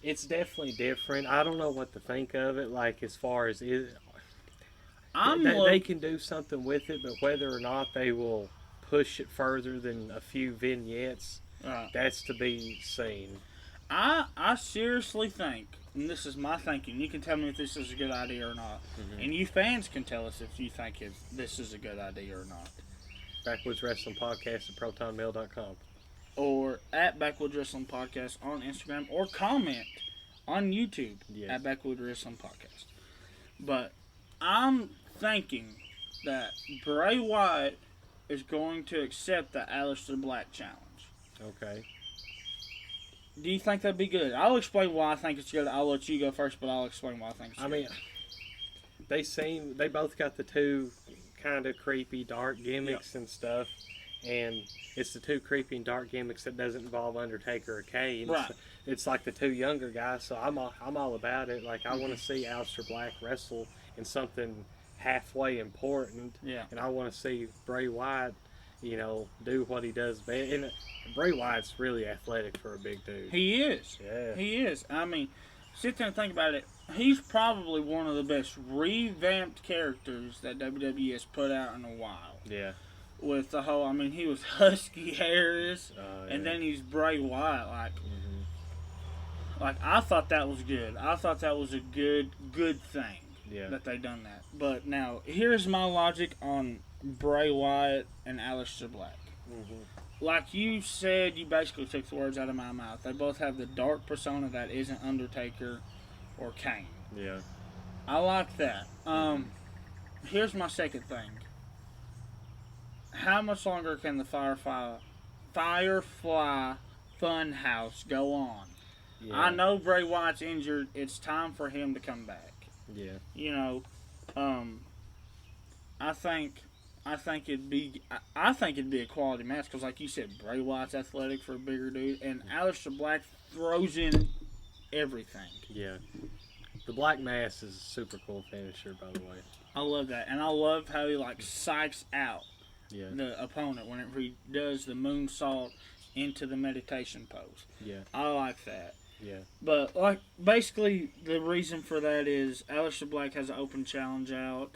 Speaker 2: definitely different. I don't know what to think of it, like, as far as they can do something with it, but whether or not they will push it further than a few vignettes, that's to be seen.
Speaker 1: I seriously think, and this is my thinking, you can tell me if this is a good idea or not, and you fans can tell us if you think this is a good idea or not.
Speaker 2: Backwoods Wrestling Podcast at protonmail.com.
Speaker 1: Or at Backwoods Wrestling Podcast on Instagram, or comment on YouTube at Backwoods Wrestling Podcast. But I'm thinking that Bray Wyatt is going to accept the Aleister Black challenge. Okay. Do you think that'd be good? I'll explain why I think it's good. I'll let you go first, but I'll explain why I think it's good.
Speaker 2: I mean, they both got the two kind of creepy, dark gimmicks and stuff, and it's the two creepy and dark gimmicks that doesn't involve Undertaker or Kane.
Speaker 1: Right.
Speaker 2: It's like the two younger guys, so I'm all about it. Like, I want to see Aleister Black wrestle in something halfway important, and I want to see Bray Wyatt, you know, do what he does best. And Bray Wyatt's really athletic for a big dude.
Speaker 1: He is.
Speaker 2: Yeah.
Speaker 1: He is. I mean, sit there and think about it. He's probably one of the best revamped characters that WWE has put out in a while.
Speaker 2: Yeah.
Speaker 1: With the whole, I mean, he was Husky Harris, and then he's Bray Wyatt. Like, I thought that was good. I thought that was a good thing that they done that. But now, here's my logic on Bray Wyatt and Aleister Black. Like you said, you basically took the words out of my mouth. They both have the dark persona that isn't Undertaker or Kane.
Speaker 2: Yeah.
Speaker 1: I like that. Here's my second thing. How much longer can the Firefly Funhouse go on? Yeah. I know Bray Wyatt's injured. It's time for him to come back.
Speaker 2: Yeah.
Speaker 1: You know, I think it'd be a quality match because, like you said, Bray Wyatt's athletic for a bigger dude, and Aleister Black throws in everything.
Speaker 2: Yeah. The Black Mass is a super cool finisher, by the way.
Speaker 1: I love that, and I love how he like psychs out the opponent whenever he does the moonsault into the meditation pose.
Speaker 2: Yeah.
Speaker 1: I like that.
Speaker 2: Yeah.
Speaker 1: But like basically the reason for that is Aleister Black has an open challenge out.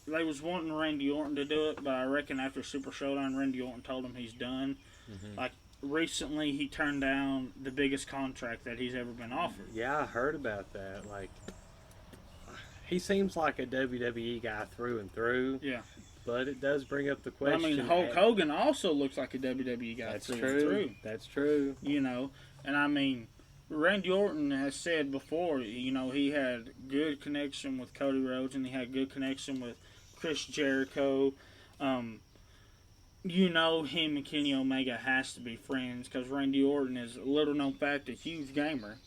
Speaker 1: They was wanting Randy Orton to do it, but I reckon after Super Showdown, Randy Orton told him he's done. Mm-hmm. Like recently, he turned down the biggest contract that he's ever been offered.
Speaker 2: Yeah, I heard about that. Like, he seems like a WWE guy through and through.
Speaker 1: Yeah.
Speaker 2: But it does bring up the question.
Speaker 1: But, I mean, Hulk Hogan also looks like a WWE guy
Speaker 2: That's
Speaker 1: through
Speaker 2: true.
Speaker 1: and through.
Speaker 2: That's true.
Speaker 1: You know, and I mean, Randy Orton has said before, you know, he had good connection with Cody Rhodes and he had good connection with Chris Jericho. You know, him and Kenny Omega has to be friends because Randy Orton is, a little known fact, a huge gamer.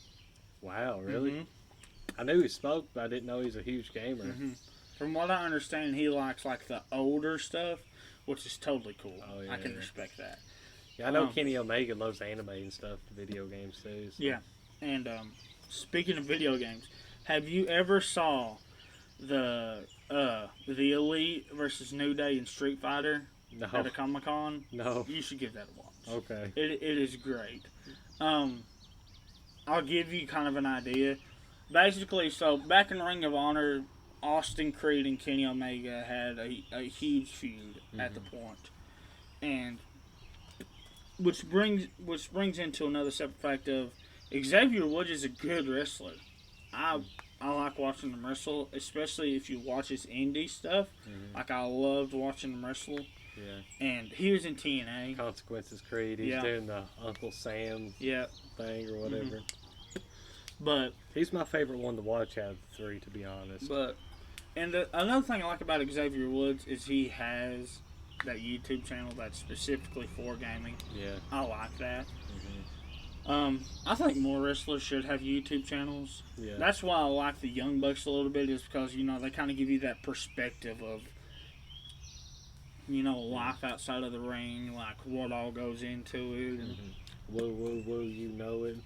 Speaker 2: Wow, really?
Speaker 1: Mm-hmm.
Speaker 2: I knew he smoked, but I didn't know he's a huge gamer.
Speaker 1: Mm-hmm. From what I understand, he likes like the older stuff, which is totally cool.
Speaker 2: Oh, yeah,
Speaker 1: I can respect that.
Speaker 2: Yeah, I know Kenny Omega loves anime and stuff, video games too. So.
Speaker 1: Yeah, and speaking of video games, have you ever saw the Elite versus New Day in Street Fighter at a Comic-Con?
Speaker 2: No.
Speaker 1: You should give that a watch.
Speaker 2: Okay.
Speaker 1: It is great. I'll give you kind of an idea. Basically, so back in Ring of Honor, Austin Creed and Kenny Omega had a huge feud at the point. And which brings into another separate fact of Xavier Woods is a good wrestler. I like watching him wrestle, especially if you watch his indie stuff. Mm-hmm. Like, I loved watching him wrestle.
Speaker 2: Yeah.
Speaker 1: And he was in TNA.
Speaker 2: Consequences Creed. He's doing the Uncle Sam thing or whatever.
Speaker 1: Mm-hmm. But
Speaker 2: he's my favorite one to watch out of the three, to be honest.
Speaker 1: But another thing I like about Xavier Woods is he has that YouTube channel that's specifically for gaming.
Speaker 2: Yeah.
Speaker 1: I like that. Mm-hmm. I think more wrestlers should have YouTube channels. Yeah. That's why I like the Young Bucks a little bit, is because, you know, they kind of give you that perspective of, you know, life outside of the ring, like what all goes into it. And
Speaker 2: woo, woo, woo, you know it.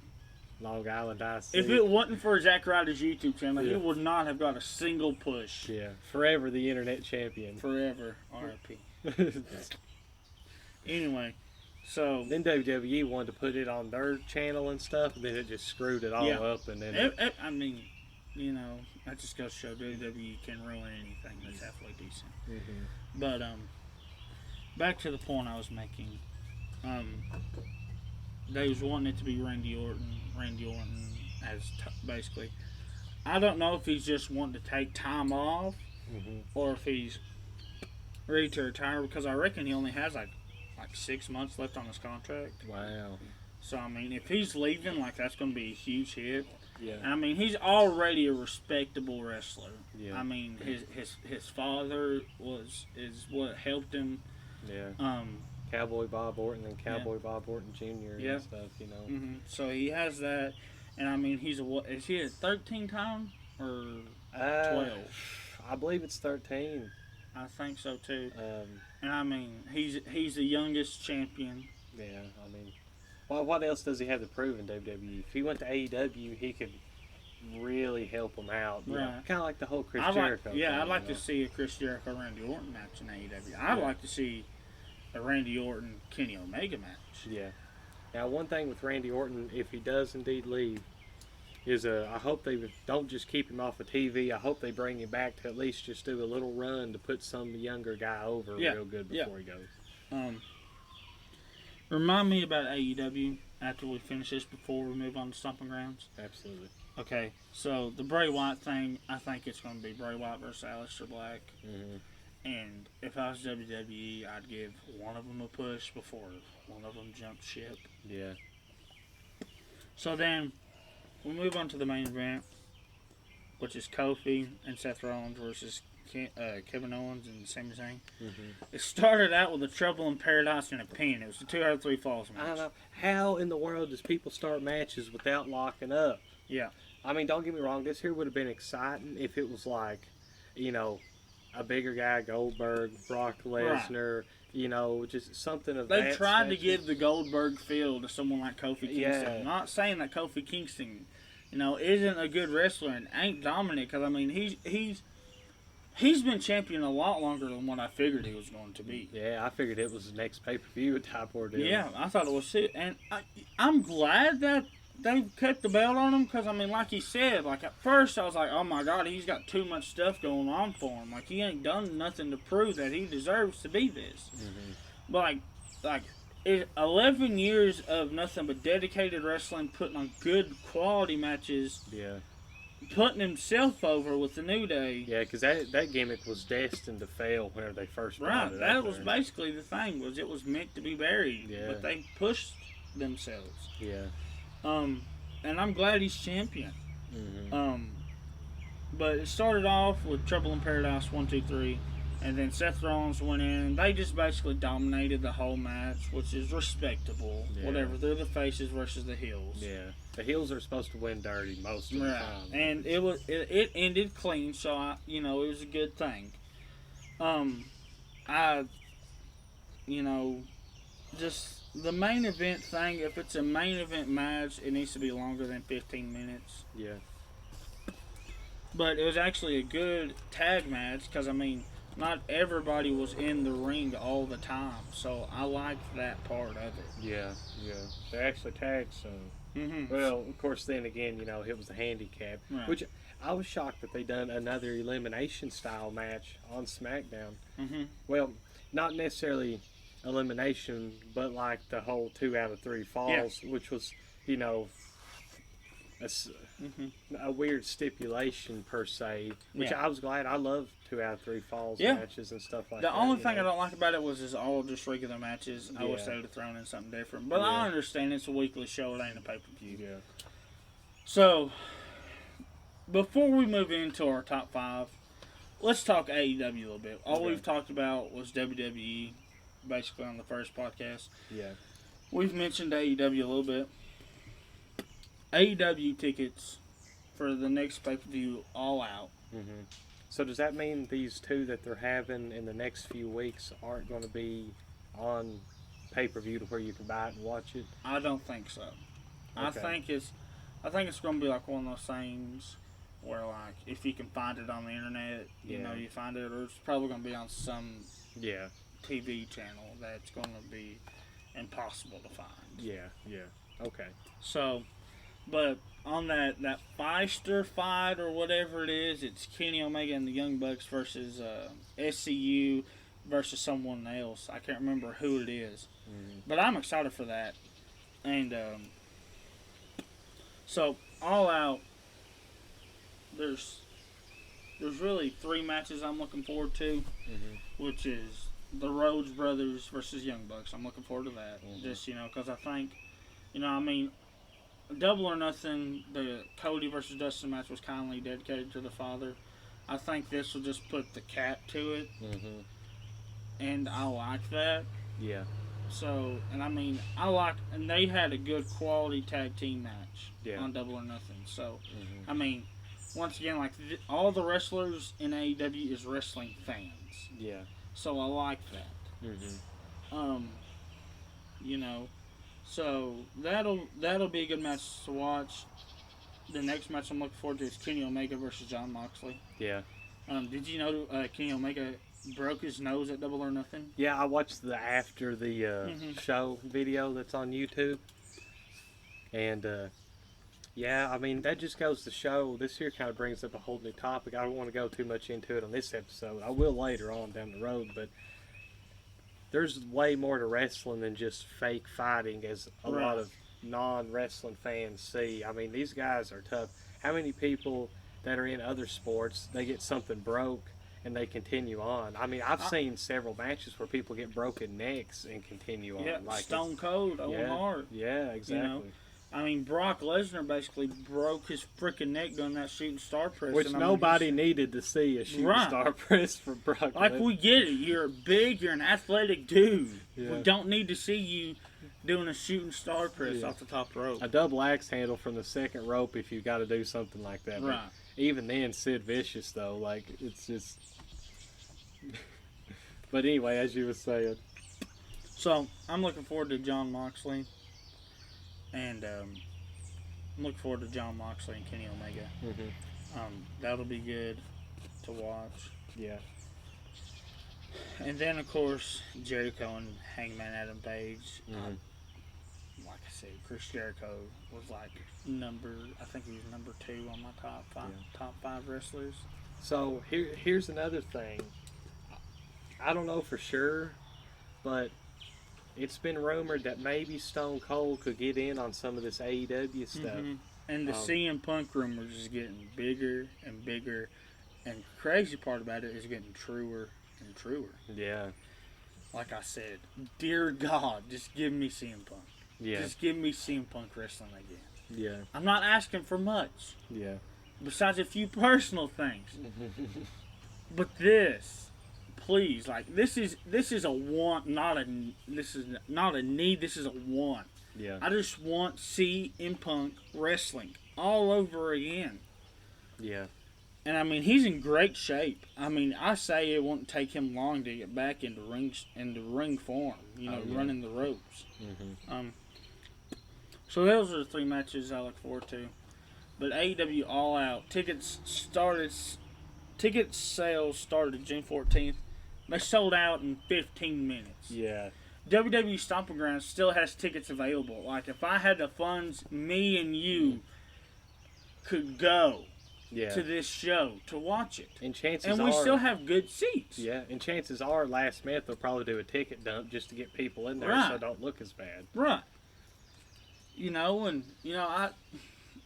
Speaker 2: Long Island Ice.
Speaker 1: If it wasn't for Zack Ryder's YouTube channel, he would not have got a single push.
Speaker 2: Yeah. Forever the internet champion.
Speaker 1: Forever. R.I.P. Anyway, so
Speaker 2: then WWE wanted to put it on their channel and stuff, and then it just screwed it all up. And then
Speaker 1: I mean, you know, that just goes to show WWE can ruin anything that's halfway decent. Mm-hmm. But back to the point I was making. They was wanting it to be Randy Orton as basically. I don't know if he's just wanting to take time off, or if he's ready to retire, because I reckon he only has like 6 months left on his contract.
Speaker 2: Wow.
Speaker 1: So I mean, if he's leaving, like, that's going to be a huge hit.
Speaker 2: Yeah.
Speaker 1: And I mean, he's already a respectable wrestler.
Speaker 2: Yeah.
Speaker 1: I mean, his father is what helped him.
Speaker 2: Yeah. Cowboy Bob Orton and Cowboy Bob Orton Jr. and stuff, you know.
Speaker 1: Mm-hmm. So he has that, and I mean, is he a 13-time or 12?
Speaker 2: I believe it's 13.
Speaker 1: I think so too. And I mean, he's the youngest champion.
Speaker 2: Yeah, I mean, what else does he have to prove in WWE? If he went to AEW, he could really help him out. Right. Kind of like the whole Chris Jericho thing.
Speaker 1: I'd like to see a Chris Jericho Randy Orton match in AEW. I'd like to see a Randy Orton Kenny Omega match.
Speaker 2: Yeah. Now, one thing with Randy Orton, if he does indeed leave, is I hope they don't just keep him off of TV. I hope they bring him back to at least just do a little run to put some younger guy over real good before he goes.
Speaker 1: Remind me about AEW after we finish this before we move on to Stomping Grounds.
Speaker 2: Absolutely.
Speaker 1: Okay, so the Bray Wyatt thing, I think it's going to be Bray Wyatt versus Aleister Black.
Speaker 2: Mm-hmm.
Speaker 1: And if I was WWE, I'd give one of them a push before one of them jumped ship.
Speaker 2: Yeah.
Speaker 1: So then, we'll move on to the main event, which is Kofi and Seth Rollins versus Kevin Owens and Sami Zayn. Mm-hmm. It started out with a Trouble in Paradise and a pin. It was a 2 out of 3 falls match.
Speaker 2: I don't know. How in the world does people start matches without locking up?
Speaker 1: Yeah.
Speaker 2: I mean, don't get me wrong. This here would have been exciting if it was like, you know, a bigger guy, Goldberg, Brock Lesnar, you know, just something of
Speaker 1: They
Speaker 2: that
Speaker 1: tried to
Speaker 2: stature.
Speaker 1: give the Goldberg feel to someone like Kofi Kingston.
Speaker 2: Yeah.
Speaker 1: I'm not saying that Kofi Kingston, you know, isn't a good wrestler and ain't dominant, because, I mean, he's been champion a lot longer than what I figured he was going to be.
Speaker 2: Yeah, I figured it was the next pay-per-view type ordeal.
Speaker 1: Yeah, I thought it was too. And I'm glad that they kept the belt on him, because, I mean, like he said, like at first I was like, oh my God, he's got too much stuff going on for him. Like, he ain't done nothing to prove that he deserves to be this.
Speaker 2: Mm-hmm.
Speaker 1: But, like 11 years of nothing but dedicated wrestling, putting on good quality matches,
Speaker 2: Yeah.
Speaker 1: putting himself over with the New Day.
Speaker 2: Yeah, because that gimmick was destined to fail whenever they first brought
Speaker 1: Right,
Speaker 2: it
Speaker 1: that
Speaker 2: up
Speaker 1: was
Speaker 2: there.
Speaker 1: basically the thing, was it was meant to be buried.
Speaker 2: Yeah.
Speaker 1: But they pushed themselves.
Speaker 2: Yeah.
Speaker 1: And I'm glad he's champion.
Speaker 2: Mm-hmm.
Speaker 1: But it started off with Trouble in Paradise 1, 2, 3, and then Seth Rollins went in, and they just basically dominated the whole match, which is respectable.
Speaker 2: Yeah.
Speaker 1: Whatever, they're the faces versus the heels.
Speaker 2: Yeah. The heels are supposed to win dirty most of the
Speaker 1: Right,
Speaker 2: time.
Speaker 1: and it ended clean, so it was a good thing. Just the main event thing. If it's a main event match, it needs to be longer than 15 minutes.
Speaker 2: Yeah.
Speaker 1: But it was actually a good tag match, because, I mean, not everybody was in the ring all the time, so I liked that part of it.
Speaker 2: Yeah. Yeah. They actually tagged some.
Speaker 1: Mm-hmm.
Speaker 2: Well, of course, then again, you know, it was a handicap,
Speaker 1: Right.
Speaker 2: which I was shocked that they done another elimination style match on SmackDown.
Speaker 1: Mm-hmm.
Speaker 2: Well, not necessarily elimination, but like the whole 2 out of 3 falls, which was, you know, a weird stipulation per se. Which
Speaker 1: Yeah.
Speaker 2: I was glad. I love 2 out of 3 falls
Speaker 1: Yeah.
Speaker 2: matches and stuff like
Speaker 1: The
Speaker 2: that.
Speaker 1: only
Speaker 2: you
Speaker 1: thing
Speaker 2: know.
Speaker 1: I don't like about it was it's all just regular matches. I wish
Speaker 2: Yeah.
Speaker 1: they would have thrown in something different. But
Speaker 2: Yeah.
Speaker 1: I understand it's a weekly show. It ain't a pay-per-view.
Speaker 2: Yeah.
Speaker 1: So, before we move into our top 5, let's talk AEW a little bit. All
Speaker 2: Okay.
Speaker 1: we've talked about was WWE, basically, on the first podcast.
Speaker 2: Yeah.
Speaker 1: We've mentioned AEW a little bit. AEW tickets for the next pay-per-view, All Out.
Speaker 2: Mm-hmm. So does that mean these 2 that they're having in the next few weeks aren't going to be on pay-per-view to where you can buy it and watch it?
Speaker 1: I don't think so. I
Speaker 2: Okay.
Speaker 1: think it's going to be like one of those things where, like, if you can find it on the internet, you know, you find it, or it's probably going to be on some
Speaker 2: Yeah.
Speaker 1: TV channel that's going to be impossible to find.
Speaker 2: Yeah. Yeah. Okay.
Speaker 1: So, but on that Feister fight or whatever it is, it's Kenny Omega and the Young Bucks versus SCU versus someone else. I can't remember who it is.
Speaker 2: Mm-hmm.
Speaker 1: But I'm excited for that. And so, All Out, there's really 3 matches I'm looking forward to,
Speaker 2: Mm-hmm.
Speaker 1: which is the Rhodes Brothers versus Young Bucks. I'm looking forward to that.
Speaker 2: Mhm.
Speaker 1: Just, because I think, I mean, Double or Nothing, the Cody versus Dustin match was kindly dedicated to the father. I think this will just put the cap to it,
Speaker 2: Mm-hmm.
Speaker 1: and I like that.
Speaker 2: Yeah.
Speaker 1: So, and I mean, and they had a good quality tag team match on Double or Nothing. So,
Speaker 2: Mm-hmm.
Speaker 1: I mean, once again, like, all the wrestlers in AEW is wrestling fans.
Speaker 2: Yeah.
Speaker 1: So I like that.
Speaker 2: Mm-hmm.
Speaker 1: So that'll be a good match to watch. The next match I'm looking forward to is Kenny Omega versus John Moxley.
Speaker 2: Yeah.
Speaker 1: Did you know Kenny Omega broke his nose at Double or Nothing?
Speaker 2: Yeah, I watched the after the
Speaker 1: Mhm.
Speaker 2: show video that's on YouTube. And, yeah, I mean, that just goes to show, this here kind of brings up a whole new topic. I don't want to go too much into it on this episode. I will later on down the road, but there's way more to wrestling than just fake fighting, as a
Speaker 1: Right.
Speaker 2: lot of non-wrestling fans see. I mean, these guys are tough. How many people that are in other sports, they get something broke and they continue on? I mean, I've seen several matches where people get broken necks and continue on.
Speaker 1: Yeah,
Speaker 2: Like
Speaker 1: Stone Cold, Owen Hart.
Speaker 2: Yeah, exactly.
Speaker 1: I mean, Brock Lesnar basically broke his freaking neck doing that shooting star press.
Speaker 2: Which
Speaker 1: and I mean,
Speaker 2: nobody needed to see a shooting
Speaker 1: Right.
Speaker 2: star press for Brock
Speaker 1: Like,
Speaker 2: Lesnar.
Speaker 1: we get it. You're big. You're an athletic dude.
Speaker 2: Yeah.
Speaker 1: We don't need to see you doing a shooting star press off the top rope.
Speaker 2: A double axe handle from the second rope if you got to do something like that. But
Speaker 1: Right.
Speaker 2: even then, Sid Vicious, though, like, it's just... But anyway, as you were saying.
Speaker 1: So, I'm looking forward to John Moxley. And I'm looking forward to John Moxley and Kenny Omega. That'll be good to watch.
Speaker 2: Yeah.
Speaker 1: And then, of course, Jericho and Hangman Adam Page. Like I said, Chris Jericho was like I think he was number 2 on my top five wrestlers.
Speaker 2: So here's another thing. I don't know for sure, but it's been rumored that maybe Stone Cold could get in on some of this AEW stuff.
Speaker 1: And the CM Punk rumors is getting bigger and bigger, and the crazy part about it is getting truer and truer.
Speaker 2: Yeah.
Speaker 1: Like I said, dear God, just give me CM Punk.
Speaker 2: Yeah.
Speaker 1: Just give me CM Punk wrestling again.
Speaker 2: Yeah.
Speaker 1: I'm not asking for much.
Speaker 2: Yeah.
Speaker 1: Besides a few personal things. But this, please, like this is a want, this is not a need, this is a want.
Speaker 2: Yeah.
Speaker 1: I just want CM Punk wrestling all over again.
Speaker 2: Yeah.
Speaker 1: And I mean, he's in great shape. I mean, I say it won't take him long to get back into ring form. Running the ropes. So those are the 3 matches I look forward to. But AEW All Out ticket sales started June 14th. They sold out in 15 minutes.
Speaker 2: Yeah.
Speaker 1: WWE Stomping Grounds still has tickets available. Like, if I had the funds, me and you could go to this show to watch it.
Speaker 2: And
Speaker 1: we still have good seats.
Speaker 2: Yeah, and chances are last minute they'll probably do a ticket dump just to get people in there so it don't look as bad.
Speaker 1: Right.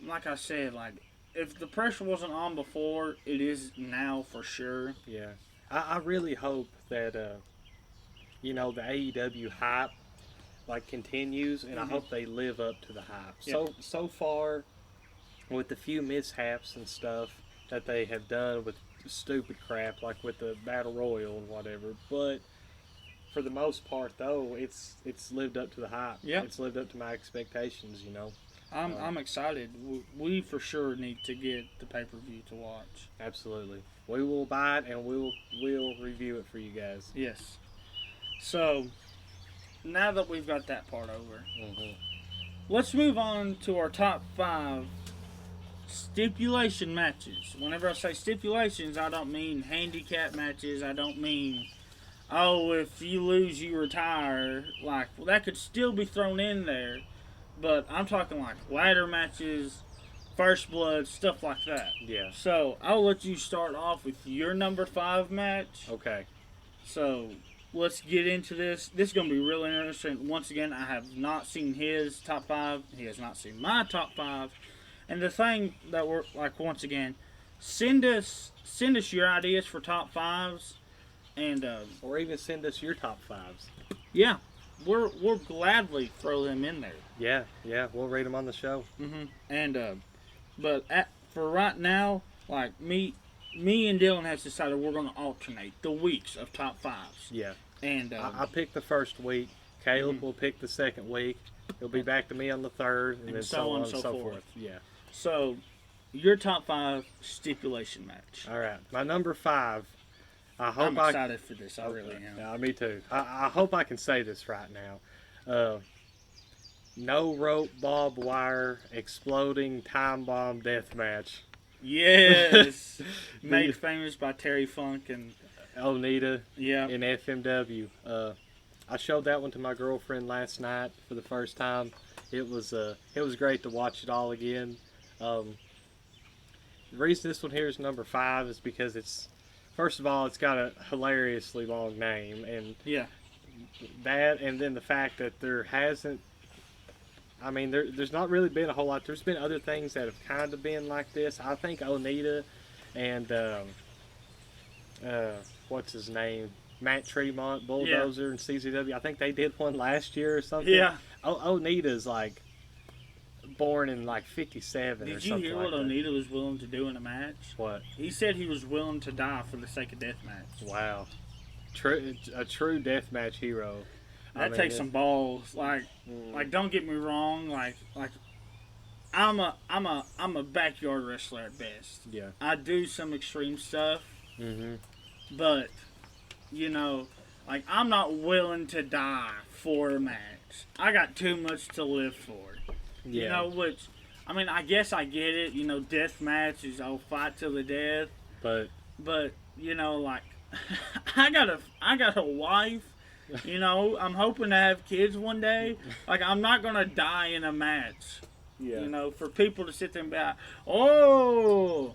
Speaker 1: Like I said, like, if the pressure wasn't on before, it is now for sure.
Speaker 2: Yeah. I really hope that, the AEW hype, like, continues, and I hope they live up to the hype.
Speaker 1: Yeah.
Speaker 2: So far, with the few mishaps and stuff that they have done with stupid crap, like with the Battle Royal and whatever, but for the most part, though, it's lived up to the hype.
Speaker 1: Yeah.
Speaker 2: It's lived up to my expectations,
Speaker 1: I'm excited. We for sure need to get the pay-per-view to watch.
Speaker 2: Absolutely. We will buy it and we'll review it for you guys.
Speaker 1: Yes. So, now that we've got that part over, let's move on to our top 5 stipulation matches. Whenever I say stipulations, I don't mean handicap matches. I don't mean, if you lose, you retire. Like, that could still be thrown in there. But I'm talking like ladder matches, first blood, stuff like that.
Speaker 2: Yeah.
Speaker 1: So, I'll let you start off with your number 5 match.
Speaker 2: Okay.
Speaker 1: So, let's get into this. This is going to be really interesting. Once again, I have not seen his top 5. He has not seen my top 5. And the thing that we're, like, once again, send us your ideas for top 5s. And,
Speaker 2: or even send us your top 5s.
Speaker 1: Yeah. We'll gladly throw them in there.
Speaker 2: Yeah, we'll read them on the show.
Speaker 1: And but for right now, like me and Dylan has decided we're going to alternate the weeks of top 5s.
Speaker 2: Yeah.
Speaker 1: And
Speaker 2: I picked the first week. Caleb will pick the second week. It'll be back to me on the third, and then so on and so forth. Yeah.
Speaker 1: So, your top 5 stipulation match.
Speaker 2: All right, my number 5.
Speaker 1: I'm excited for this. I really am.
Speaker 2: Yeah, me too. I hope I can say this right now. No rope, barbed wire, exploding time bomb death match.
Speaker 1: Yes. Made famous by Terry Funk and
Speaker 2: Onita.
Speaker 1: Yeah.
Speaker 2: In FMW. I showed that one to my girlfriend last night for the first time. It was great to watch it all again. The reason this one here is number 5 is because it's, first of all, it's got a hilariously long name, and that, and then the fact that there hasn't, I mean, there's not really been a whole lot. There's been other things that have kind of been like this. I think Onita and what's his name, Matt Tremont, Bulldozer, and CZW. I think they did one last year or something.
Speaker 1: Yeah.
Speaker 2: Onita's like born in like 57 or something.
Speaker 1: Did you hear what Onita was willing to do in a match?
Speaker 2: What?
Speaker 1: He said he was willing to die for the sake of deathmatch.
Speaker 2: Wow. A true deathmatch hero.
Speaker 1: That takes some balls. Like, don't get me wrong. Like, I'm a backyard wrestler at best.
Speaker 2: Yeah.
Speaker 1: I do some extreme stuff.
Speaker 2: Mm-hmm.
Speaker 1: But you know, like, I'm not willing to die for a match. I got too much to live for.
Speaker 2: Yeah.
Speaker 1: You know, which, I mean, I guess I get it. You know, death matches, I'll fight till the death. But you know, like, I got a wife. You know, I'm hoping to have kids one day. Like, I'm not gonna die in a match.
Speaker 2: Yeah.
Speaker 1: You know, for people to sit there and be like, oh.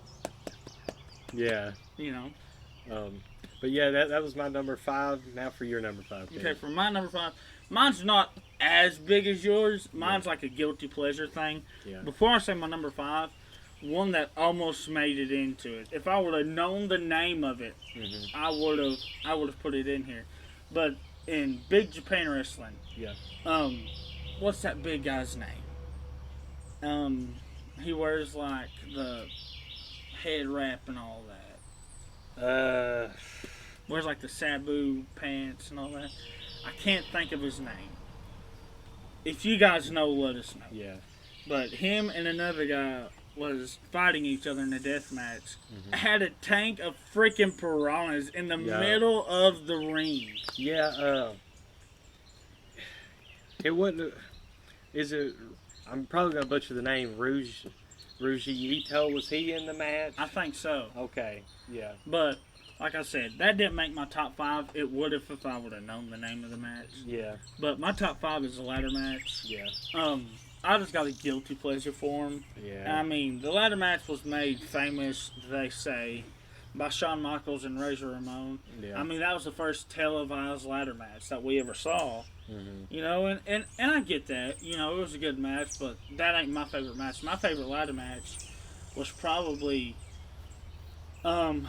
Speaker 2: Yeah.
Speaker 1: You know.
Speaker 2: But yeah, that was my number 5. Now for your number 5.
Speaker 1: Okay, for my number 5, mine's not as big as yours. Mine's like a guilty pleasure thing.
Speaker 2: Yeah.
Speaker 1: Before I say my number 5, one that almost made it into it. If I would have known the name of it, I would have put it in here. But in Big Japan Wrestling, what's that big guy's name? He wears like the head wrap and all that. Wears like the Sabu pants and all that. I can't think of his name. If you guys know, let us know.
Speaker 2: Yeah.
Speaker 1: But him and another guy was fighting each other in a death match. Had a tank of freaking piranhas in the middle of the ring.
Speaker 2: Yeah. It wouldn't. Is it? I'm probably gonna butcher the name. Ruggiero. Was he in the match?
Speaker 1: I think so.
Speaker 2: Okay. Yeah.
Speaker 1: But like I said, that didn't make my top 5. It would have if I would have known the name of the match.
Speaker 2: Yeah.
Speaker 1: But my top 5 is a ladder match.
Speaker 2: Yeah.
Speaker 1: I just got a guilty pleasure for him.
Speaker 2: Yeah.
Speaker 1: I mean, the ladder match was made famous, they say, by Shawn Michaels and Razor Ramon.
Speaker 2: Yeah.
Speaker 1: I mean, that was the first televised ladder match that we ever saw. You know, and I get that. You know, it was a good match, but that ain't my favorite match. My favorite ladder match was probably... my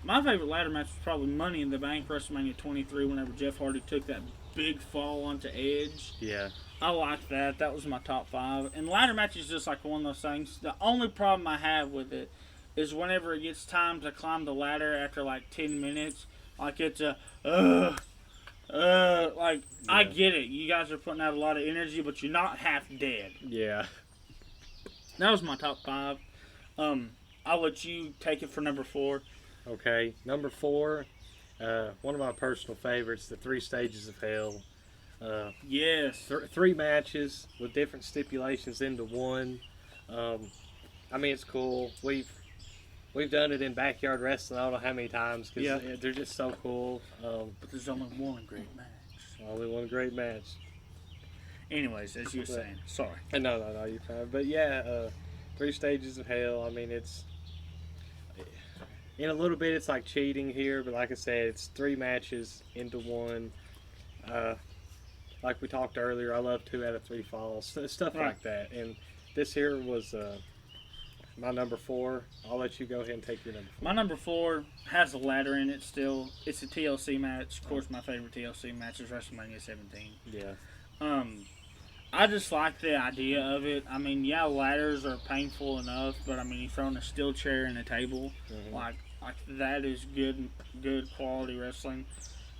Speaker 1: favorite ladder match was probably Money in the Bank, WrestleMania 23, whenever Jeff Hardy took that big fall onto Edge.
Speaker 2: Yeah.
Speaker 1: I like that. That was my top 5. And ladder match is just like one of those things. The only problem I have with it is whenever it gets time to climb the ladder after like 10 minutes, like it's a, I get it. You guys are putting out a lot of energy, but you're not half dead.
Speaker 2: Yeah.
Speaker 1: That was my top 5. I'll let you take it for number 4.
Speaker 2: Okay. Number 4, one of my personal favorites, the 3 Stages of Hell.
Speaker 1: Yes.
Speaker 2: 3 matches with different stipulations into one. I mean, it's cool. We've done it in backyard wrestling. I don't know how many times because they're just so cool.
Speaker 1: But there's only one great match.
Speaker 2: Only one great match.
Speaker 1: Anyways, as you were saying, sorry.
Speaker 2: No, you're fine. But yeah, 3 Stages of Hell. I mean, it's in a little bit. It's like cheating here, but like I said, it's 3 matches into one. Like we talked earlier, I love 2 out of 3 falls, stuff like that. And this here was my number 4. I'll let you go ahead and take your number 4.
Speaker 1: My number 4 has a ladder in it still. It's a TLC match. Of course, my favorite TLC match is WrestleMania 17.
Speaker 2: Yeah.
Speaker 1: I just like the idea of it. I mean, yeah, ladders are painful enough, but I mean, you're throwing a steel chair and a table. Like that is good quality wrestling.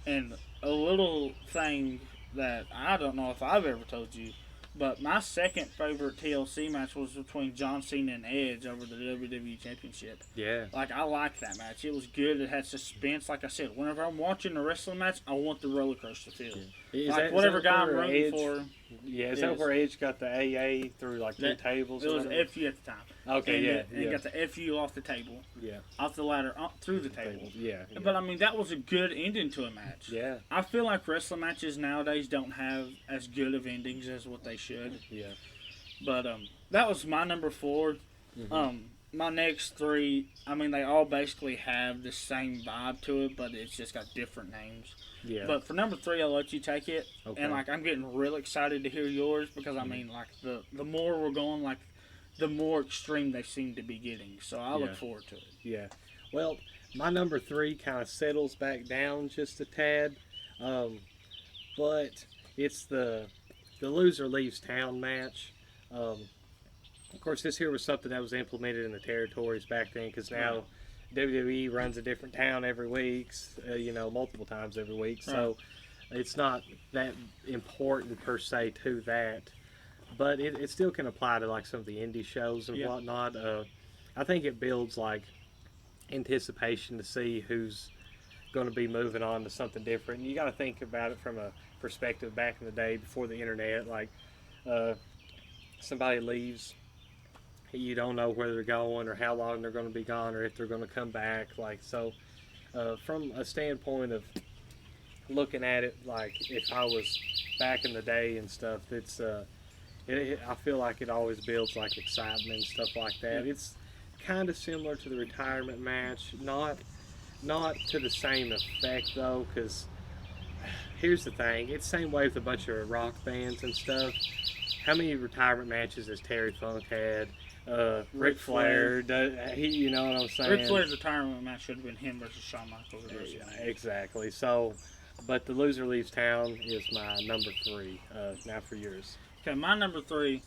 Speaker 1: And a little thing that I don't know if I've ever told you, but my second favorite TLC match was between John Cena and Edge over the WWE Championship.
Speaker 2: Yeah.
Speaker 1: Like, I liked that match. It was good. It had suspense. Like I said, whenever I'm watching a wrestling match, I want the roller coaster feel.
Speaker 2: Yeah.
Speaker 1: Whatever guy I'm rooting for.
Speaker 2: Yeah, is that where Edge got the AA through like 2 tables?
Speaker 1: It was an FU at the time.
Speaker 2: Okay,
Speaker 1: and he got the FU off the table.
Speaker 2: Yeah.
Speaker 1: Off the ladder, through the table.
Speaker 2: Yeah.
Speaker 1: But I mean, that was a good ending to a match.
Speaker 2: Yeah.
Speaker 1: I feel like wrestling matches nowadays don't have as good of endings as what they should.
Speaker 2: Yeah.
Speaker 1: But that was my number 4. My next 3, I mean, they all basically have the same vibe to it, but it's just got different names.
Speaker 2: Yeah.
Speaker 1: But for number 3, I'll let you take it.
Speaker 2: Okay.
Speaker 1: And like, I'm getting real excited to hear yours because I mean, like the more we're going, like the more extreme they seem to be getting. So I look forward to it.
Speaker 2: Yeah. Well, my number 3 kind of settles back down just a tad, but it's the loser leaves town match. Of course, this here was something that was implemented in the territories back then because now WWE runs a different town every week, multiple times every week. So it's not that important per se to that. But it still can apply to like some of the indie shows and whatnot. I think it builds like anticipation to see who's going to be moving on to something different. And you got to think about it from a perspective back in the day before the internet. Like, somebody leaves, you don't know where they're going or how long they're going to be gone or if they're going to come back. Like, so from a standpoint of looking at it, like if I was back in the day and stuff, it's I feel like it always builds like excitement and stuff like that. It's kind of similar to the retirement match, not to the same effect though, because here's the thing, it's the same way with a bunch of rock bands and stuff. How many retirement matches has Terry Funk had? Ric Flair, you know what I'm saying?
Speaker 1: Ric Flair's retirement match should have been him versus Shawn Michaels.
Speaker 2: Exactly. So, but the loser leaves town is my number 3. Now for yours.
Speaker 1: Okay, my number 3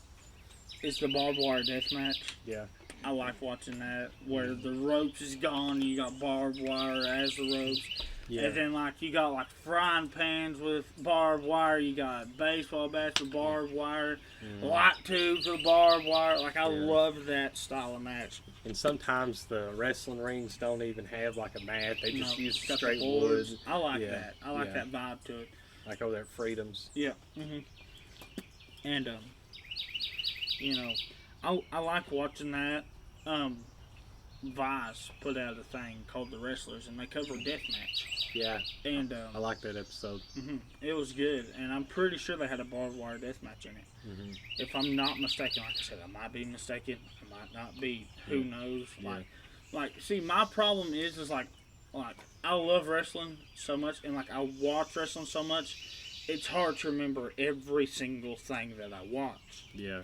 Speaker 1: is the barbed wire death match.
Speaker 2: Yeah.
Speaker 1: I like watching that, where the ropes is gone, you got barbed wire as the ropes. Yeah. And then, like, you got, like, frying pans with barbed wire. You got baseball bats with barbed wire. Light tubes with barbed wire. Like, I love that style of match.
Speaker 2: And sometimes the wrestling rings don't even have, like, a mat. They just use straight wood.
Speaker 1: I like that. I like that vibe to it.
Speaker 2: Like over there at Freedom's.
Speaker 1: Yeah. And, you know, I like watching that. Vice put out a thing called The Wrestlers, and they cover deathmatch.
Speaker 2: Yeah.
Speaker 1: And
Speaker 2: I like that episode.
Speaker 1: It was good, and I'm pretty sure they had a barbed wire deathmatch in it. If I'm not mistaken, like I said, I might be mistaken. I might not be. Who knows? Like, see, my problem is like I love wrestling so much, and like I watch wrestling so much, it's hard to remember every single thing that I watch.
Speaker 2: Yeah.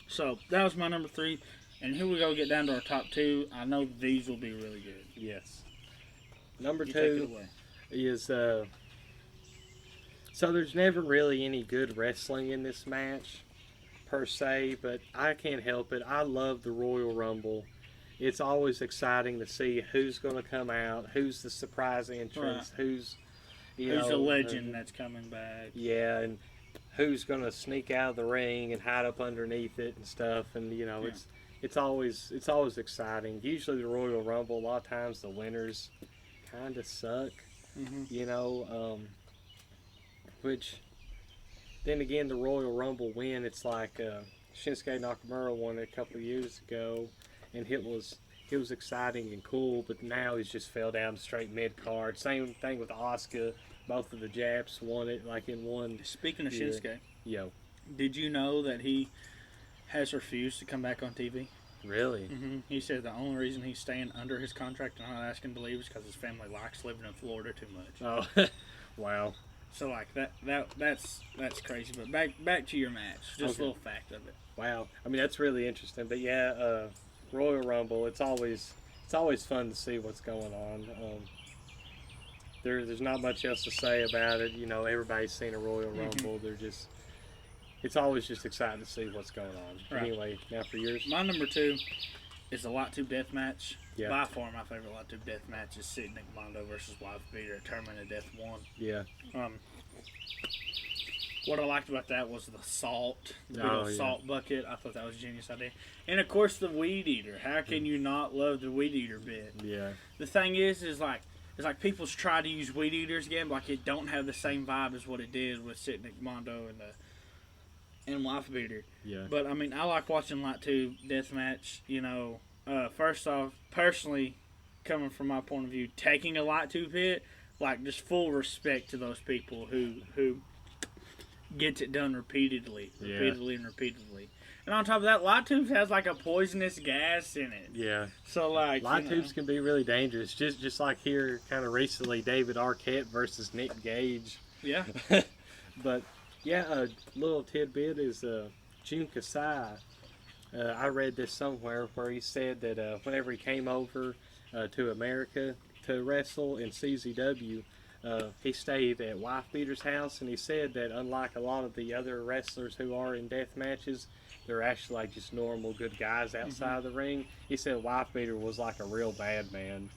Speaker 1: So that was my number 3. And here we go, get down to our top 2. I know these will be really good.
Speaker 2: Yes. Number 2 is, so there's never really any good wrestling in this match, per se, but I can't help it. I love the Royal Rumble. It's always exciting to see who's going to come out, who's the surprise entrance, who's
Speaker 1: a legend that's coming back.
Speaker 2: Yeah, and who's going to sneak out of the ring and hide up underneath it and stuff, and, It's always exciting. Usually the Royal Rumble, a lot of times the winners kind of suck, which then again the Royal Rumble win, it's like Shinsuke Nakamura won it a couple of years ago, and it was exciting and cool, but now he's just fell down straight mid-card. Same thing with Asuka. Both of the Japs won it like in one.
Speaker 1: Speaking of Shinsuke,
Speaker 2: did
Speaker 1: you know that he has refused to come back on TV?
Speaker 2: Really?
Speaker 1: He said the only reason he's staying under his contract and not asking to leave is because his family likes living in Florida too much.
Speaker 2: Oh, wow.
Speaker 1: So like that's crazy. But back to your match, just a little fact of it.
Speaker 2: Wow. I mean, that's really interesting. But yeah, Royal Rumble. It's always fun to see what's going on. There's not much else to say about it. Everybody's seen a Royal Rumble. It's always just exciting to see what's going on. Right. Anyway, now for yours.
Speaker 1: My number 2 is the Lot Tube Death Match.
Speaker 2: Yeah.
Speaker 1: By far, my favorite Lot Tube Death Match is Sid Nick Mondo versus Wife Beater, Tournament of Death 1.
Speaker 2: Yeah.
Speaker 1: What I liked about that was the salt, the salt bucket. I thought that was a genius idea. And of course, the Weed Eater. How can you not love the Weed Eater bit?
Speaker 2: Yeah.
Speaker 1: The thing is like people's try to use Weed Eaters again, but like it don't have the same vibe as what it did with Sid Nick Mondo and Wife Beater.
Speaker 2: Yeah.
Speaker 1: But I mean, I like watching Light Tube Deathmatch. First off, personally, coming from my point of view, taking a Light Tube hit, like just full respect to those people who gets it done repeatedly. And on top of that, Light Tubes has like a poisonous gas in it.
Speaker 2: Yeah.
Speaker 1: So like
Speaker 2: Light Tubes can be really dangerous. Just like here, kind of recently, David Arquette versus Nick Gage.
Speaker 1: Yeah.
Speaker 2: But. Yeah, a little tidbit is Jun Kasai. I read this somewhere where he said that whenever he came over to America to wrestle in CZW, he stayed at Wife Beater's house, and he said that unlike a lot of the other wrestlers who are in death matches, they're actually like just normal good guys outside the ring. He said Wife Beater was like a real bad man.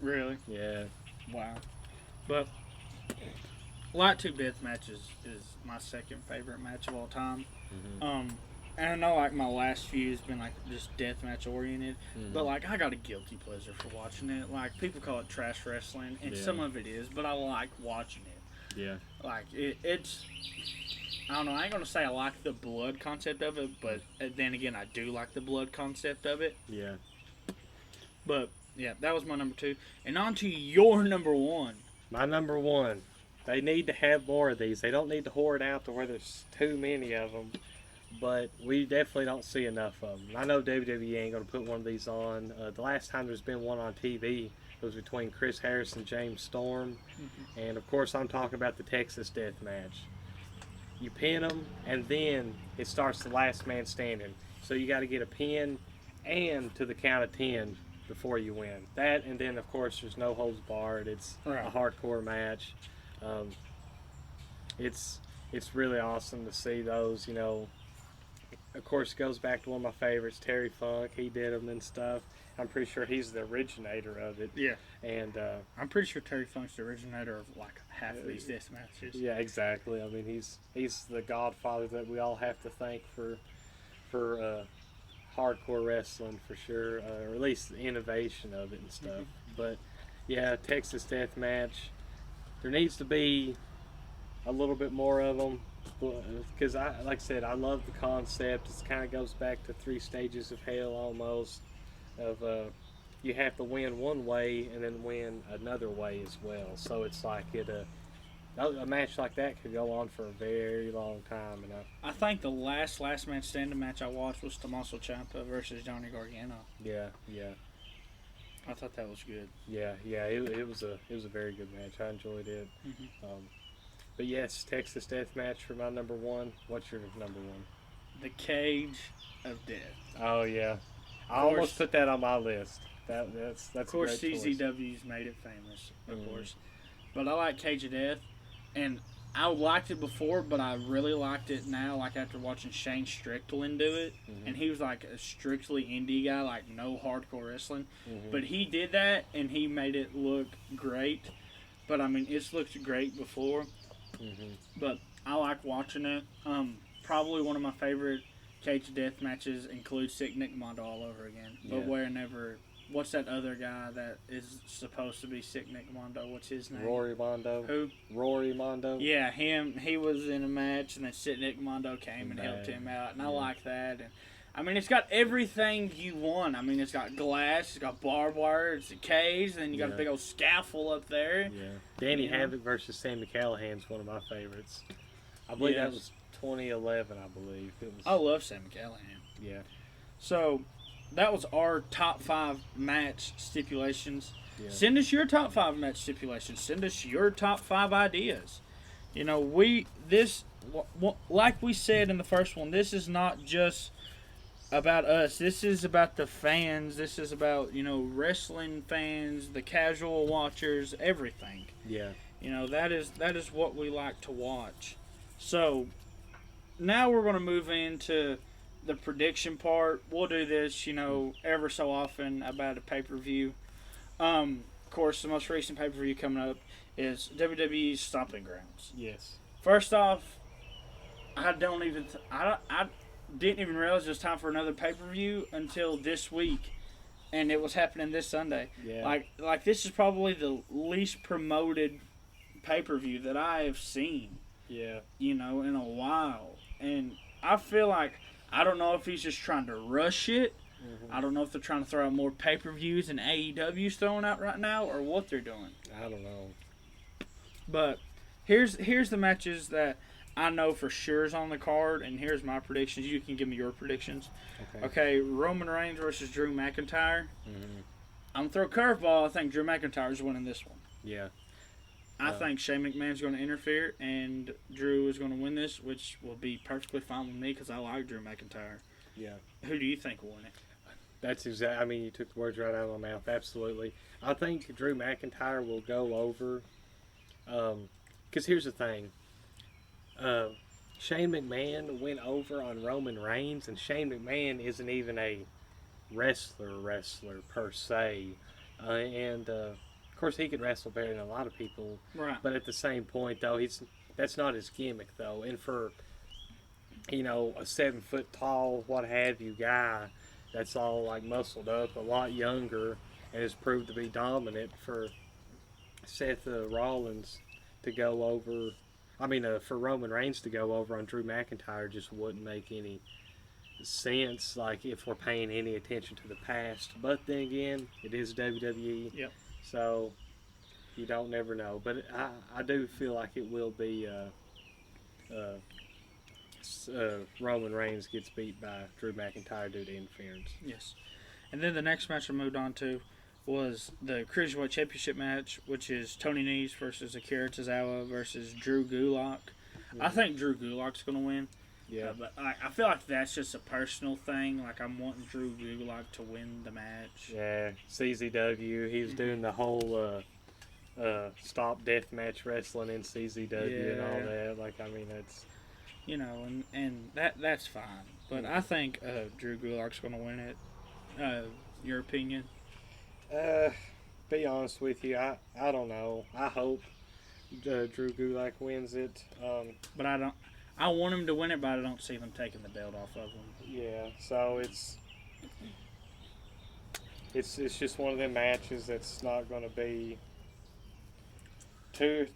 Speaker 1: Really?
Speaker 2: Yeah.
Speaker 1: Wow. But Light Tube Death Match is my second favorite match of all time. And I know, like, my last few has been, like, just deathmatch oriented.
Speaker 2: Mm-hmm.
Speaker 1: But, like, I got a guilty pleasure for watching it. Like, people call it trash wrestling, and some of it is, but I like watching it.
Speaker 2: Yeah.
Speaker 1: Like, it's... I don't know, I ain't going to say I like the blood concept of it, but then again, I do like the blood concept of it.
Speaker 2: Yeah.
Speaker 1: But, yeah, that was my number 2. And on to your number 1.
Speaker 2: My number 1. They need to have more of these. They don't need to hoard out to where there's too many of them. But we definitely don't see enough of them. I know WWE ain't going to put one of these on. The last time there's been one on TV was between Chris Harris and James Storm. Mm-hmm. And, of course, I'm talking about the Texas Death Match. You pin them, and then it starts the last man standing. So you got to get a pin and to the count of 10 before you win. That, and then, of course, there's no holds barred. It's a hardcore match. It's really awesome to see those, you know. Of course, it goes back to one of my favorites, Terry Funk. He did them and stuff. I'm pretty sure he's the originator of it.
Speaker 1: Yeah.
Speaker 2: And
Speaker 1: I'm pretty sure Terry Funk's the originator of, like, half of these death matches.
Speaker 2: Yeah, exactly. I mean, he's the godfather that we all have to thank for hardcore wrestling, for sure, or at least the innovation of it and stuff. Mm-hmm. But, yeah, Texas Death Match. There needs to be a little bit more of them. Because, like I said, I love the concept. It kind of goes back to 3 stages of hell almost. Of you have to win one way and then win another way as well. So it's like a match like that could go on for a very long time. And
Speaker 1: I think the last man standing match I watched was Tommaso Ciampa versus Johnny Gargano.
Speaker 2: Yeah.
Speaker 1: I thought that was good.
Speaker 2: Yeah. It was a very good match. I enjoyed it. Mm-hmm. But yes, Texas Death Match for my number 1. What's your number 1?
Speaker 1: The Cage of Death.
Speaker 2: Oh yeah, I almost put that on my list. That's
Speaker 1: of course,
Speaker 2: a great choice.
Speaker 1: CZW's made it famous, of course. But I like Cage of Death, and I liked it before, but I really liked it now. Like after watching Shane Strickland do it, and he was like a strictly indie guy, like no hardcore wrestling. But he did that, and he made it look great. But I mean, it's looked great before. But I like watching it. Probably one of my favorite Cage of Death matches includes Sick Nick Mondo all over again. But whenever, what's that other guy that is supposed to be Sick Nick Mondo? What's his name?
Speaker 2: Rory Mondo.
Speaker 1: Who?
Speaker 2: Rory Mondo.
Speaker 1: Yeah, him. He was in a match, and then Sick Nick Mondo came and helped him out, and I like that. And I mean, it's got everything you want. I mean, it's got glass, it's got barbed wire, it's a cage, and then you got a big old scaffold up there.
Speaker 2: Yeah. Danny Havoc versus Sami Callihan's one of my favorites. I believe that was 2011, I believe.
Speaker 1: I love Sami Callihan.
Speaker 2: Yeah.
Speaker 1: So, that was our top 5 match stipulations.
Speaker 2: Yeah.
Speaker 1: Send us your top 5 match stipulations. Send us your top 5 ideas. You know, like we said in the first one, this is not just about us. This is about the fans. This is about, you know, wrestling fans, the casual watchers, everything.
Speaker 2: Yeah.
Speaker 1: You know, that is what we like to watch. So, now we're going to move into the prediction part. We'll do this, you know, ever so often about a pay-per-view. Of course, the most recent pay-per-view coming up is WWE's Stomping Grounds.
Speaker 2: Yes.
Speaker 1: First off, I didn't even realize it was time for another pay-per-view until this week, and it was happening this Sunday.
Speaker 2: Yeah.
Speaker 1: Like this is probably the least promoted pay-per-view that I have seen.
Speaker 2: Yeah.
Speaker 1: You know, in a while, and I feel like I don't know if he's just trying to rush it. I don't know if they're trying to throw out more pay-per-views and AEW's throwing out right now, or what they're doing.
Speaker 2: I don't know.
Speaker 1: But here's the matches that I know for sure is on the card, and here's my predictions. You can give me your predictions. Okay, Roman Reigns versus Drew McIntyre. I'm going to throw a curveball. I think Drew McIntyre is winning this one.
Speaker 2: Yeah.
Speaker 1: I think Shane McMahon's going to interfere, and Drew is going to win this, which will be perfectly fine with me because I like Drew McIntyre.
Speaker 2: Yeah.
Speaker 1: Who do you think will win it?
Speaker 2: That's exactly. I mean, you took the words right out of my mouth. Absolutely. I think Drew McIntyre will go over. Because here's the thing. Shane McMahon went over on Roman Reigns, and Shane McMahon isn't even a wrestler per se. Of course, he can wrestle better than a lot of people.
Speaker 1: Right.
Speaker 2: But at the same point, though, that's not his gimmick, though. And for a 7 foot tall, what have you guy that's all like muscled up, a lot younger, and has proved to be dominant for Seth Rollins to go over. For Roman Reigns to go over on Drew McIntyre just wouldn't make any sense, like if we're paying any attention to the past. But then again, it is WWE.
Speaker 1: Yep.
Speaker 2: So you don't never know. But I do feel like it will be Roman Reigns gets beat by Drew McIntyre due to interference.
Speaker 1: Yes. And then the next match I moved on to was the Cruiserweight Championship match, which is Tony Nese versus Akira Tozawa versus Drew Gulak. I think Drew Gulak's going to win.
Speaker 2: Yeah.
Speaker 1: But I feel like that's just a personal thing. Like, I'm wanting Drew Gulak to win the match.
Speaker 2: Yeah, CZW. He's doing the whole stop deathmatch wrestling in CZW and all that. Like, that's...
Speaker 1: And that's fine. But I think Drew Gulak's going to win it. Your opinion?
Speaker 2: Be honest with you, I don't know. I hope Drew Gulak wins it.
Speaker 1: But I don't. I want him to win it, but I don't see them taking the belt off of him.
Speaker 2: Yeah, so it's just one of them matches that's not going to be too.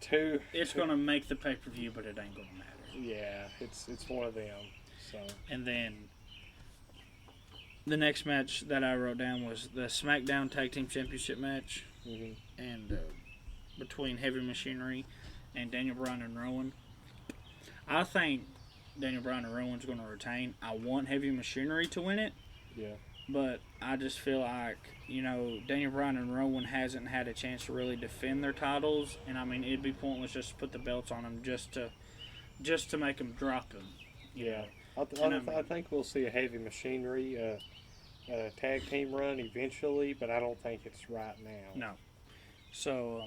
Speaker 1: It's going to make the pay-per-view, but it ain't going to matter.
Speaker 2: Yeah, it's one of them. So.
Speaker 1: And then the next match that I wrote down was the SmackDown Tag Team Championship match, and between Heavy Machinery and Daniel Bryan and Rowan. I think Daniel Bryan and Rowan's going to retain. I want Heavy Machinery to win it.
Speaker 2: Yeah.
Speaker 1: But I just feel like, Daniel Bryan and Rowan hasn't had a chance to really defend their titles, and it'd be pointless just to put the belts on them just to make them drop them.
Speaker 2: Yeah. I think we'll see a Heavy Machinery tag team run eventually, but I don't think it's right now.
Speaker 1: No. So,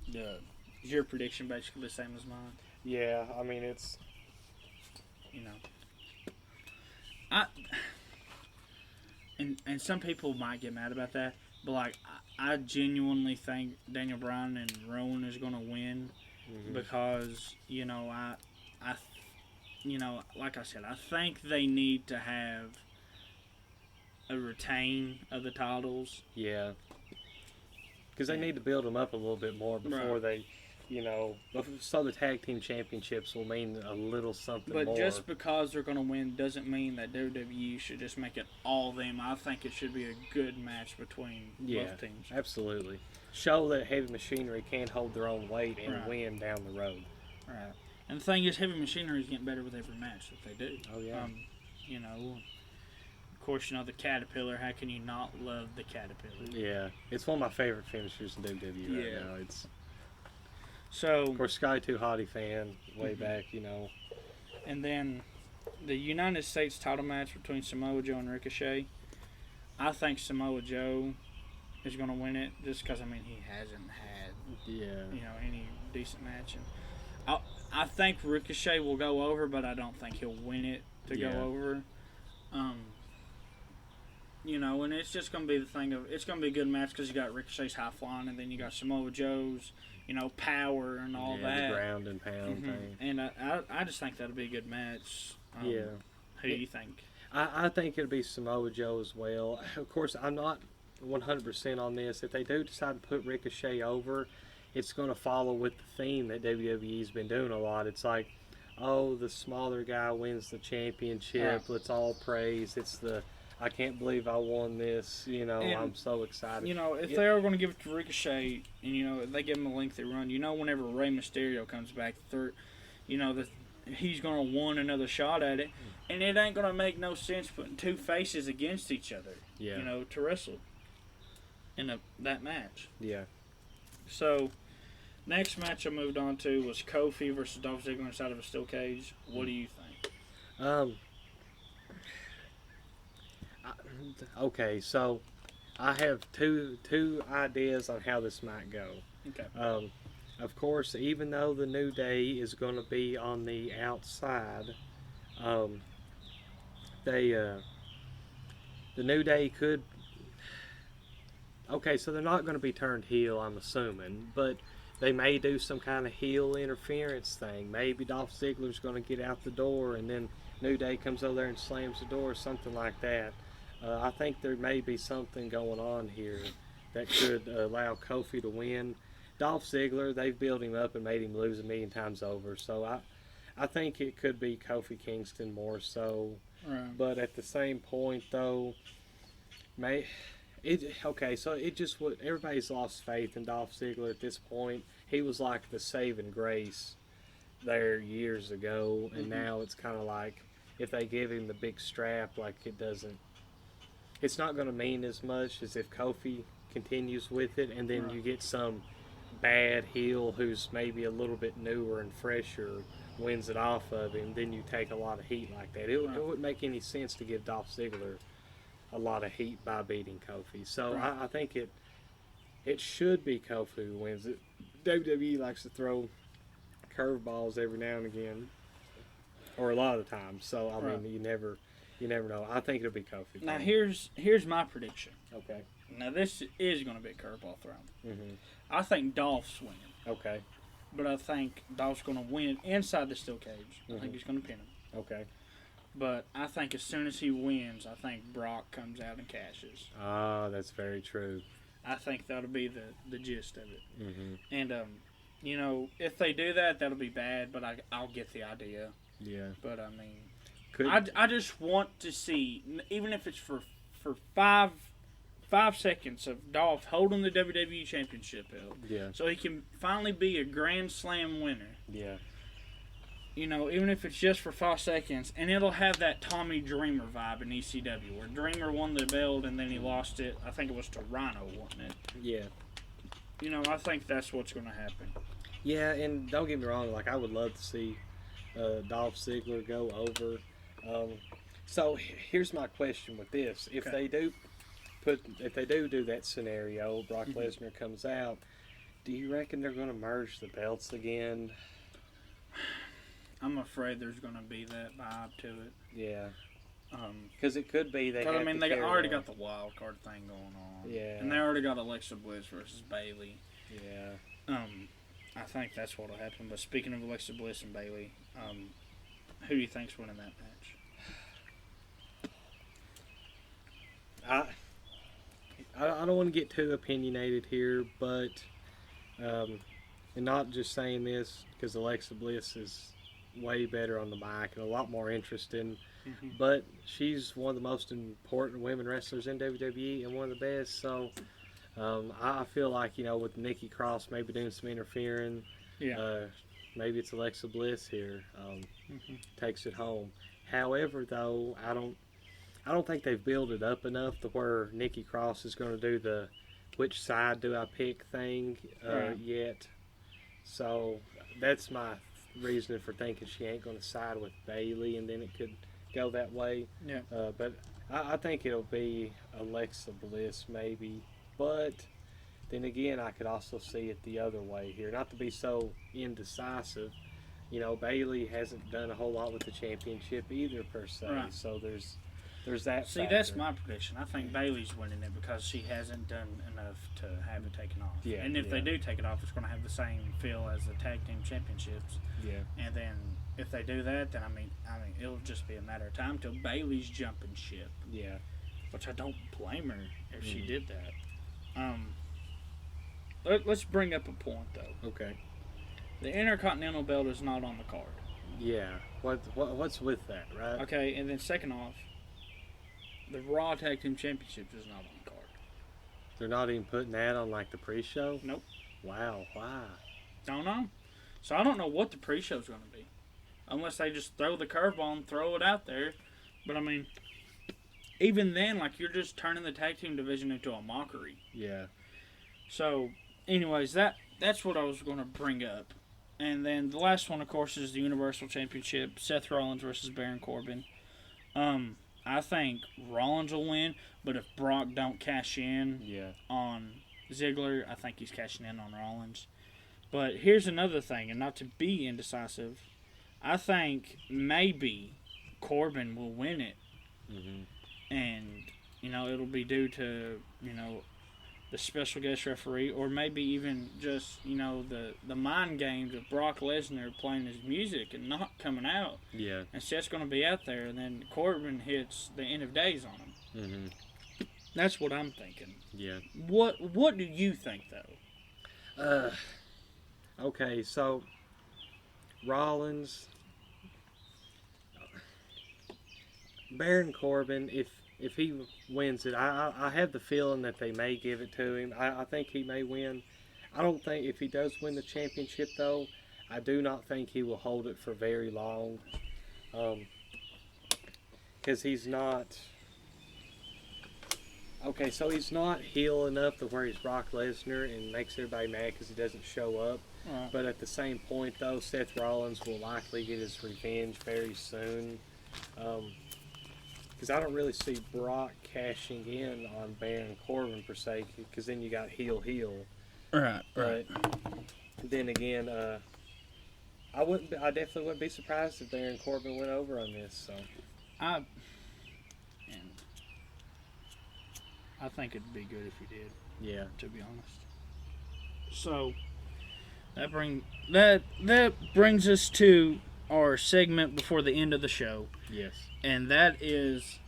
Speaker 1: is your prediction basically the same as mine?
Speaker 2: Yeah, it's...
Speaker 1: And some people might get mad about that, but, I genuinely think Daniel Bryan and Rowan is going to win because, like I said, I think they need to have a retain of the titles.
Speaker 2: Yeah. Because they need to build them up a little bit more before they, so the tag team championships will mean a little something more.
Speaker 1: But just because they're going to win doesn't mean that WWE should just make it all them. I think it should be a good match between both teams.
Speaker 2: Absolutely. Show that Heavy Machinery can hold their own weight and win down the road.
Speaker 1: Right. And the thing is, Heavy Machinery is getting better with every match that they do.
Speaker 2: Oh, yeah.
Speaker 1: Of course, the Caterpillar. How can you not love the Caterpillar?
Speaker 2: Yeah. It's one of my favorite finishers in WWE right now.
Speaker 1: So,
Speaker 2: of course, Sky Too Hottie fan way back,
Speaker 1: And then the United States title match between Samoa Joe and Ricochet. I think Samoa Joe is going to win it just because, he hasn't had, any decent match. And I think Ricochet will go over, but I don't think he'll win it to go over. And it's just going to be the thing of, it's going to be a good match because you got Ricochet's high flying, and then you got Samoa Joe's, power and all that.
Speaker 2: The ground and pound thing.
Speaker 1: And I just think that'll be a good match. Who do you think?
Speaker 2: I think it'll be Samoa Joe as well. Of course, I'm not 100% on this. If they do decide to put Ricochet over, it's going to follow with the theme that WWE's been doing a lot. It's like, the smaller guy wins the championship. Let's all praise. It's the, I can't believe I won this. I'm so excited.
Speaker 1: If they are going to give it to Ricochet, and if they give him a lengthy run, whenever Rey Mysterio comes back, he's going to want another shot at it, and it ain't going to make no sense putting two faces against each other.
Speaker 2: Yeah.
Speaker 1: To wrestle in that match.
Speaker 2: Yeah.
Speaker 1: So, next match I moved on to was Kofi versus Dolph Ziggler inside of a steel cage. What do you think?
Speaker 2: Okay, so I have two ideas on how this might go.
Speaker 1: Okay.
Speaker 2: Of course, even though the New Day is going to be on the outside, the New Day could. Okay, so they're not going to be turned heel, I'm assuming, but they may do some kind of heel interference thing. Maybe Dolph Ziggler's going to get out the door, and then New Day comes over there and slams the door, or something like that. I think there may be something going on here that could allow Kofi to win. Dolph Ziggler, they've built him up and made him lose 1,000,000 times over. So I think it could be Kofi Kingston more so.
Speaker 1: Right.
Speaker 2: But at the same point, though, so it just would. Everybody's lost faith in Dolph Ziggler at this point. He was like the saving grace there years ago, and now it's kind of like if they give him the big strap, like it's not going to mean as much as if Kofi continues with it, and then you get some bad heel who's maybe a little bit newer and fresher wins it off of him. Then you take a lot of heat like that. It wouldn't make any sense to give Dolph Ziggler a lot of heat by beating Kofi. So I think it should be Kofi who wins it. WWE likes to throw curveballs every now and again, or a lot of the time. So I mean, you never know. I think it'll be Kofi.
Speaker 1: Now here's my prediction.
Speaker 2: Okay.
Speaker 1: Now this is going to be a curveball thrown.
Speaker 2: Mm-hmm.
Speaker 1: I think Dolph's winning.
Speaker 2: Okay.
Speaker 1: But I think Dolph's going to win inside the steel cage. I think he's going to pin him.
Speaker 2: Okay.
Speaker 1: But I think as soon as he wins, I think Brock comes out and cashes.
Speaker 2: Ah, that's very true.
Speaker 1: I think that'll be the gist of it.
Speaker 2: Mm-hmm.
Speaker 1: And, if they do that, that'll be bad, but I'll get the idea.
Speaker 2: Yeah.
Speaker 1: But, I mean, I just want to see, even if it's for 5 seconds of Dolph holding the WWE Championship belt.
Speaker 2: Yeah. So
Speaker 1: he can finally be a Grand Slam winner.
Speaker 2: Yeah.
Speaker 1: Even if it's just for 5 seconds, and it'll have that Tommy Dreamer vibe in ECW, where Dreamer won the belt and then he lost it. I think it was to Rhino, wasn't it?
Speaker 2: Yeah.
Speaker 1: I think that's what's going to happen.
Speaker 2: Yeah, and don't get me wrong, like I would love to see Dolph Ziggler go over. So here's my question with this: if they do that scenario, Brock Lesnar comes out, do you reckon they're going to merge the belts again?
Speaker 1: I'm afraid there's going to be that vibe to it.
Speaker 2: Yeah. Because it could be they.
Speaker 1: Because they already got the wild card thing going on.
Speaker 2: Yeah.
Speaker 1: And they already got Alexa Bliss versus Bayley.
Speaker 2: Yeah.
Speaker 1: I think that's what'll happen. But speaking of Alexa Bliss and Bayley, who do you think's winning that match?
Speaker 2: I don't want to get too opinionated here, but and not just saying this because Alexa Bliss is way better on the mic and a lot more interesting. But she's one of the most important women wrestlers in WWE and one of the best. So I feel like, with Nikki Cross maybe doing some interfering, maybe it's Alexa Bliss here takes it home. However, though, I don't think they've built it up enough to where Nikki Cross is going to do the which side do I pick thing yet. So that's my reasoning for thinking she ain't going to side with Bayley, and then it could go that way.
Speaker 1: Yeah.
Speaker 2: But I think it'll be Alexa Bliss maybe. But then again, I could also see it the other way here. Not to be so indecisive. Bayley hasn't done a whole lot with the championship either per se. Right. So there's that.
Speaker 1: See,
Speaker 2: factor.
Speaker 1: That's my prediction. I think Bayley's winning it because she hasn't done enough to have it taken off.
Speaker 2: Yeah.
Speaker 1: And if they do take it off, it's going to have the same feel as the tag team championships.
Speaker 2: Yeah.
Speaker 1: And then if they do that, then I mean, it'll just be a matter of time till Bayley's jumping ship.
Speaker 2: Yeah.
Speaker 1: Which I don't blame her if she did that. Let's bring up a point though.
Speaker 2: Okay.
Speaker 1: The Intercontinental belt is not on the card.
Speaker 2: Yeah. What's with that, right?
Speaker 1: Okay, and then second off, the Raw Tag Team Championships is not on the card.
Speaker 2: They're not even putting that on like the pre-show?
Speaker 1: Nope.
Speaker 2: Wow, why?
Speaker 1: Don't know. So I don't know what the pre-show's going to be. Unless they just throw the curveball and throw it out there. But I mean, even then, like, you're just turning the tag team division into a mockery.
Speaker 2: Yeah.
Speaker 1: So, anyways, that's what I was going to bring up. And then the last one, of course, is the Universal Championship. Seth Rollins versus Baron Corbin. I think Rollins will win, but if Brock don't cash in on Ziggler, I think he's cashing in on Rollins. But here's another thing, and not to be indecisive, I think maybe Corbin will win it. And, it'll be due to, the special guest referee, or maybe even just, the mind games of Brock Lesnar playing his music and not coming out.
Speaker 2: Yeah.
Speaker 1: And Seth's going to be out there, and then Corbin hits the end of days on him.
Speaker 2: Mm-hmm.
Speaker 1: That's what I'm thinking.
Speaker 2: Yeah.
Speaker 1: What do you think, though?
Speaker 2: Okay, so Rollins, Baron Corbin, if he wins it, I have the feeling that they may give it to him. I think he may win. I don't think if he does win the championship, though, I do not think he will hold it for very long. Because he's not... Okay, so he's not heel enough to where he's Brock Lesnar and makes everybody mad because he doesn't show up.
Speaker 1: Right.
Speaker 2: But at the same point, though, Seth Rollins will likely get his revenge very soon. Because I don't really see Brock cashing in on Baron Corbin per se, because then you got heel.
Speaker 1: Right.
Speaker 2: But then again, I definitely wouldn't be surprised if Baron Corbin went over on this. So
Speaker 1: I think it'd be good if he did.
Speaker 2: Yeah.
Speaker 1: To be honest. So that brings us to our segment before the end of the show.
Speaker 2: Yes.
Speaker 1: And that is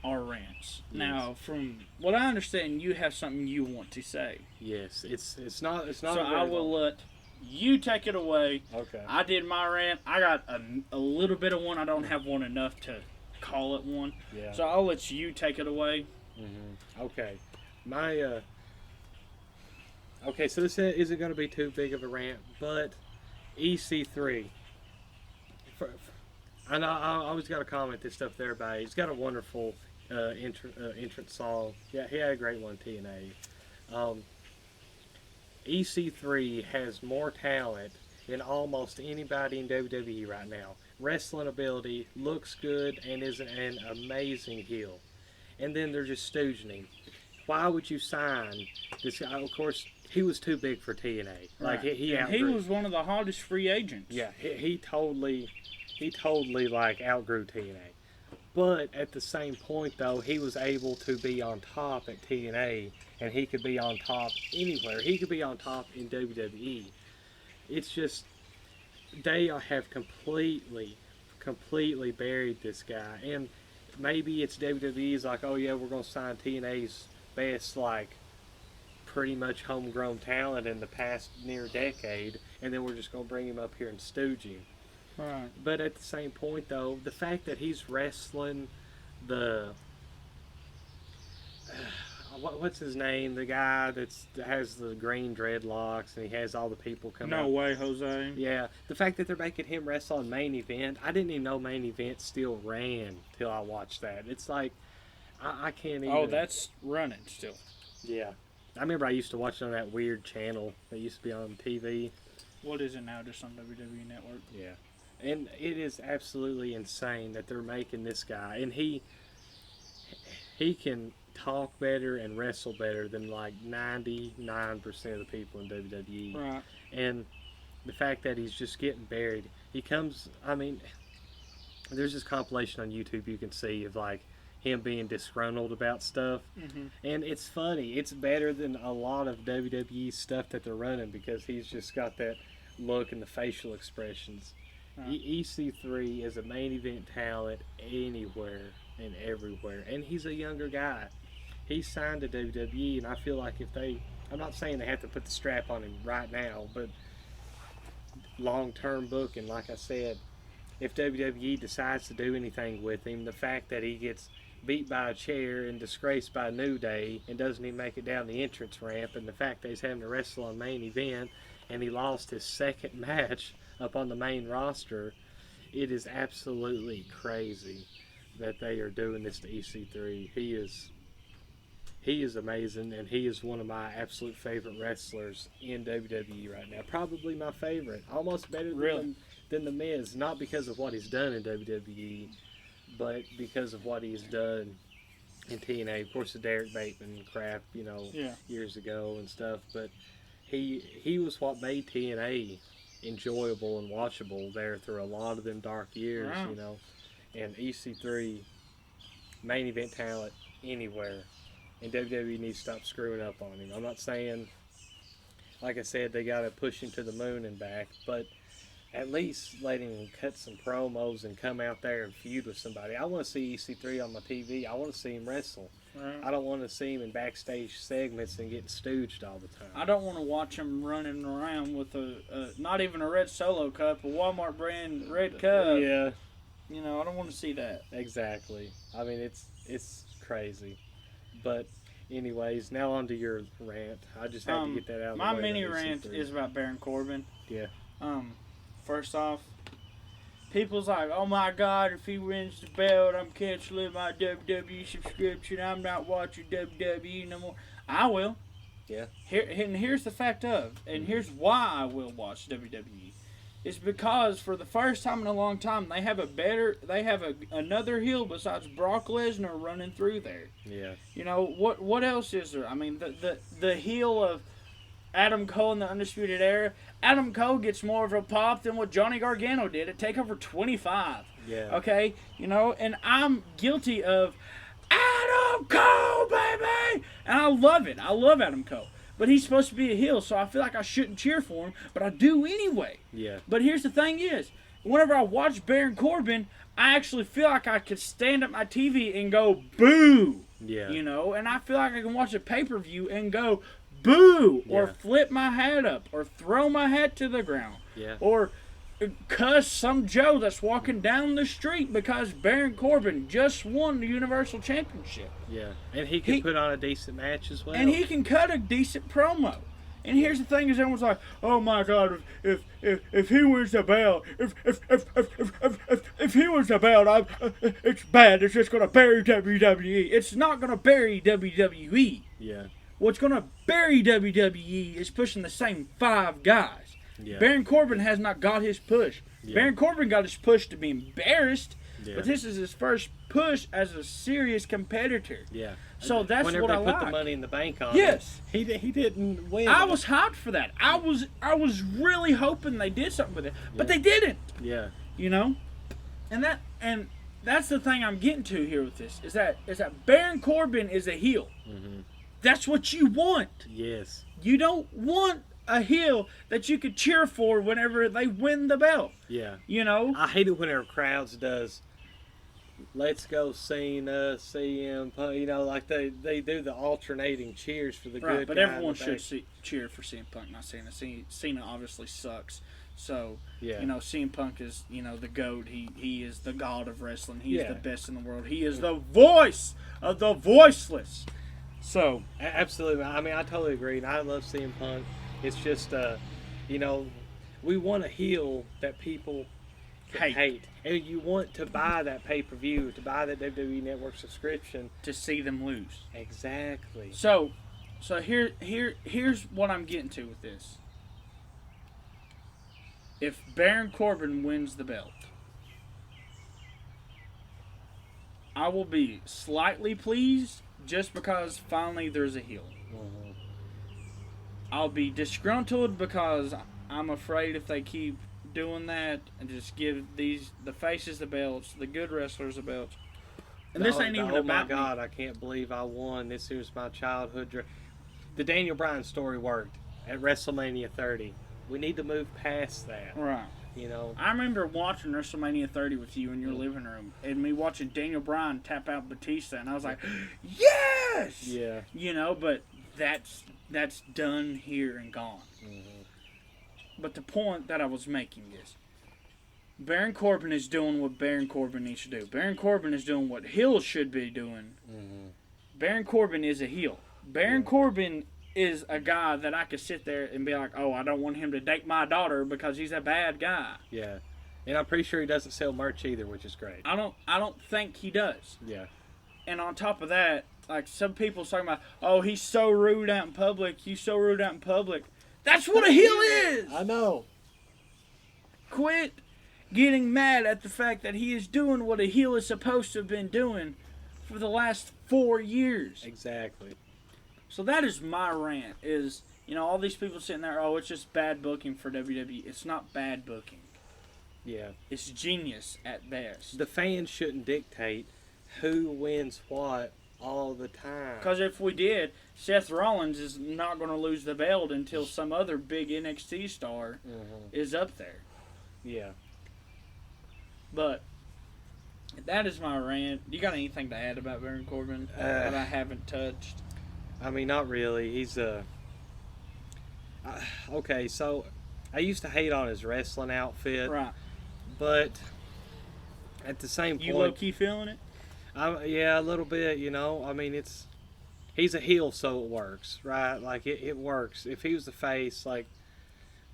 Speaker 1: our rants. Yes. Now, from what I understand, you have something you want to say.
Speaker 2: Yes, it's not. So
Speaker 1: I will let you take it away.
Speaker 2: Okay.
Speaker 1: I did my rant. I got a little bit of one. I don't have one enough to call it one.
Speaker 2: Yeah. So
Speaker 1: I'll let you take it away.
Speaker 2: Mm-hmm. Okay. Okay, so this isn't going to be too big of a rant, but EC3. And I always got to comment this stuff to everybody. He's got a wonderful entrance song. Yeah, he had a great one, TNA. EC3 has more talent than almost anybody in WWE right now. Wrestling ability, looks good, and is an amazing heel. And then they're just stooging him. Why would you sign this guy? Of course, he was too big for TNA. Like
Speaker 1: right. He was one of the hottest free agents.
Speaker 2: Yeah, he totally like outgrew TNA. But at the same point, though, he was able to be on top at TNA, and he could be on top anywhere. He could be on top in WWE. It's just they have completely buried this guy, and maybe it's WWE's like, oh yeah, we're gonna sign TNA's best, like, pretty much homegrown talent in the past near decade, and then we're just gonna bring him up here and stooge him.
Speaker 1: Right.
Speaker 2: But at the same point, though, the fact that he's wrestling the what's his name? The guy that has the green dreadlocks and he has all the people coming out.
Speaker 1: No way, Jose.
Speaker 2: Yeah. The fact that they're making him wrestle on Main Event, I didn't even know Main Event still ran till I watched that. It's like, I can't even...
Speaker 1: Oh, that's running still.
Speaker 2: Yeah. I remember I used to watch it on that weird channel that used to be on TV.
Speaker 1: What is it now? Just on WWE Network?
Speaker 2: Yeah. And it is absolutely insane that they're making this guy. And he can talk better and wrestle better than like 99% of the people in WWE.
Speaker 1: Right.
Speaker 2: And the fact that he's just getting buried. He comes, I mean, there's this compilation on YouTube you can see of like him being disgruntled about stuff.
Speaker 1: Mm-hmm.
Speaker 2: And it's funny. It's better than a lot of WWE stuff that they're running because he's just got that look and the facial expressions. EC3 is a Main Event talent anywhere and everywhere. And he's a younger guy. He's signed to WWE, and I feel like if I'm not saying they have to put the strap on him right now, but long-term booking, like I said, if WWE decides to do anything with him, the fact that he gets beat by a chair and disgraced by New Day and doesn't even make it down the entrance ramp, and the fact that he's having to wrestle on Main Event and he lost his second match up on the main roster, it is absolutely crazy that they are doing this to EC3. He is amazing, and he is one of my absolute favorite wrestlers in WWE right now. Probably my favorite. Almost better than The Miz. Not because of what he's done in WWE, but because of what he's done in TNA. Of course, the Derek Bateman crap, years ago and stuff. But he was what made TNA enjoyable and watchable there through a lot of them dark years, And EC3, Main Event talent anywhere. and WWE needs to stop screwing up on him. I'm not saying, like I said, they got to push him to the moon and back, but at least let him cut some promos and come out there and feud with somebody. I want to see EC3 on my TV. I want to see him wrestle.
Speaker 1: Right.
Speaker 2: I don't want to see him in backstage segments and getting stooged all the time.
Speaker 1: I don't want to watch him running around with not even a red Solo cup, a Walmart brand red cup.
Speaker 2: Yeah.
Speaker 1: You know, I don't want to see that.
Speaker 2: Exactly. I mean, it's crazy. But anyways, now on to your rant. I just had to get that out of the way.
Speaker 1: My mini rant is about Baron Corbin.
Speaker 2: Yeah.
Speaker 1: First off, people's like, oh my God, if he wins the belt, I'm canceling my WWE subscription. I'm not watching WWE no more. I will.
Speaker 2: Yeah.
Speaker 1: Here's the fact of, and here's why I will watch WWE. It's because for the first time in a long time, they have another heel besides Brock Lesnar running through there.
Speaker 2: Yeah.
Speaker 1: You know, what else is there? I mean, the heel of Adam Cole in the Undisputed Era, Adam Cole gets more of a pop than what Johnny Gargano did at TakeOver 25.
Speaker 2: Yeah.
Speaker 1: Okay? You know, and I'm guilty of Adam Cole, baby! And I love it. I love Adam Cole. But he's supposed to be a heel, so I feel like I shouldn't cheer for him, but I do anyway.
Speaker 2: Yeah.
Speaker 1: But here's the thing is, whenever I watch Baron Corbin, I actually feel like I could stand up my TV and go, boo!
Speaker 2: Yeah.
Speaker 1: You know, and I feel like I can watch a pay-per-view and go, boo! Or flip my hat up, or throw my hat to the ground.
Speaker 2: Yeah.
Speaker 1: Or cuss some Joe that's walking down the street because Baron Corbin just won the Universal Championship.
Speaker 2: Yeah. And he can put on a decent match as well.
Speaker 1: And he can cut a decent promo. And here's the thing: is everyone's like, "Oh my God, if he wins the belt, if he wins the belt, it's bad. It's just gonna bury WWE. It's not gonna bury WWE.
Speaker 2: Yeah.
Speaker 1: What's gonna bury WWE is pushing the same 5 guys.
Speaker 2: Yeah.
Speaker 1: Baron Corbin has not got his push.
Speaker 2: Yeah.
Speaker 1: Baron Corbin got his push to be embarrassed,
Speaker 2: Yeah.
Speaker 1: but this is his first push as a serious competitor.
Speaker 2: Yeah.
Speaker 1: So that's
Speaker 2: Whenever
Speaker 1: what I
Speaker 2: they
Speaker 1: like.
Speaker 2: put the Money in the Bank on
Speaker 1: Yes.
Speaker 2: he didn't win.
Speaker 1: I was hyped for that. I was really hoping they did something with it, but they didn't.
Speaker 2: Yeah.
Speaker 1: You know, and that's the thing I'm getting to here with this is that Baron Corbin is a heel.
Speaker 2: Mm-hmm.
Speaker 1: That's what you want.
Speaker 2: Yes.
Speaker 1: You don't want a heel that you could cheer for whenever they win the belt.
Speaker 2: Yeah.
Speaker 1: You know,
Speaker 2: I hate it whenever crowds does. Let's go Cena, CM Punk. You know, like they do the alternating cheers for the good
Speaker 1: but
Speaker 2: guy
Speaker 1: everyone
Speaker 2: in the
Speaker 1: should
Speaker 2: back.
Speaker 1: cheer for CM Punk, not Cena. Cena obviously sucks. So,
Speaker 2: Yeah.
Speaker 1: you know, CM Punk is, you know, the GOAT. He is the god of wrestling. He is the best in the world. He is the voice of the voiceless. So,
Speaker 2: Absolutely. I mean, I totally agree. And I love CM Punk. It's just, you know, we want a heel that people hate. And you want to buy that pay-per-view, to buy that WWE Network subscription.
Speaker 1: to see them lose.
Speaker 2: Exactly.
Speaker 1: So here's what I'm getting to with this. If Baron Corbin wins the belt, I will be slightly pleased just because finally there's a heel.
Speaker 2: Mm-hmm.
Speaker 1: I'll be disgruntled because I'm afraid if they keep doing that and just give the faces the belts, the good wrestlers the belts. And this ain't even
Speaker 2: oh
Speaker 1: about
Speaker 2: my God, I can't believe I won. This is my childhood dream. The Daniel Bryan story worked at WrestleMania 30. We need to move past that.
Speaker 1: Right.
Speaker 2: You know.
Speaker 1: I remember watching WrestleMania 30 with you in your living room, and me watching Daniel Bryan tap out Batista, and I was like, yes!
Speaker 2: Yeah.
Speaker 1: You know, but that's done here and gone.
Speaker 2: Mm-hmm.
Speaker 1: But the point that I was making is, Baron Corbin is doing what Baron Corbin needs to do. Baron Corbin is doing what heels should be doing.
Speaker 2: Mm-hmm.
Speaker 1: Baron Corbin is a heel. Baron Corbin is a guy that I could sit there and be like, oh, I don't want him to date my daughter because he's a bad guy.
Speaker 2: Yeah. And I'm pretty sure he doesn't sell merch either, which is great.
Speaker 1: I don't think he does.
Speaker 2: Yeah.
Speaker 1: And on top of that, like some people talking about, oh, he's so rude out in public. He's so rude out in public. That's what a heel is.
Speaker 2: I know.
Speaker 1: Quit getting mad at the fact that he is doing what a heel is supposed to have been doing for the last 4 years.
Speaker 2: Exactly.
Speaker 1: So that is my rant, is, you know, all these people sitting there, oh, it's just bad booking for WWE. It's not bad booking.
Speaker 2: Yeah.
Speaker 1: It's genius at best.
Speaker 2: The fans shouldn't dictate who wins what all the time.
Speaker 1: Because if we did, Seth Rollins is not going to lose the belt until some other big NXT star is up there.
Speaker 2: Yeah.
Speaker 1: But that is my rant. You got anything to add about Baron Corbin that I haven't touched?
Speaker 2: I mean, not really. He's okay, so I used to hate on his wrestling outfit.
Speaker 1: Right.
Speaker 2: But at the same point...
Speaker 1: You low-key feeling it?
Speaker 2: Yeah, a little bit, you know. I mean, he's a heel, so it works, right? Like, it works. If he was the face, like,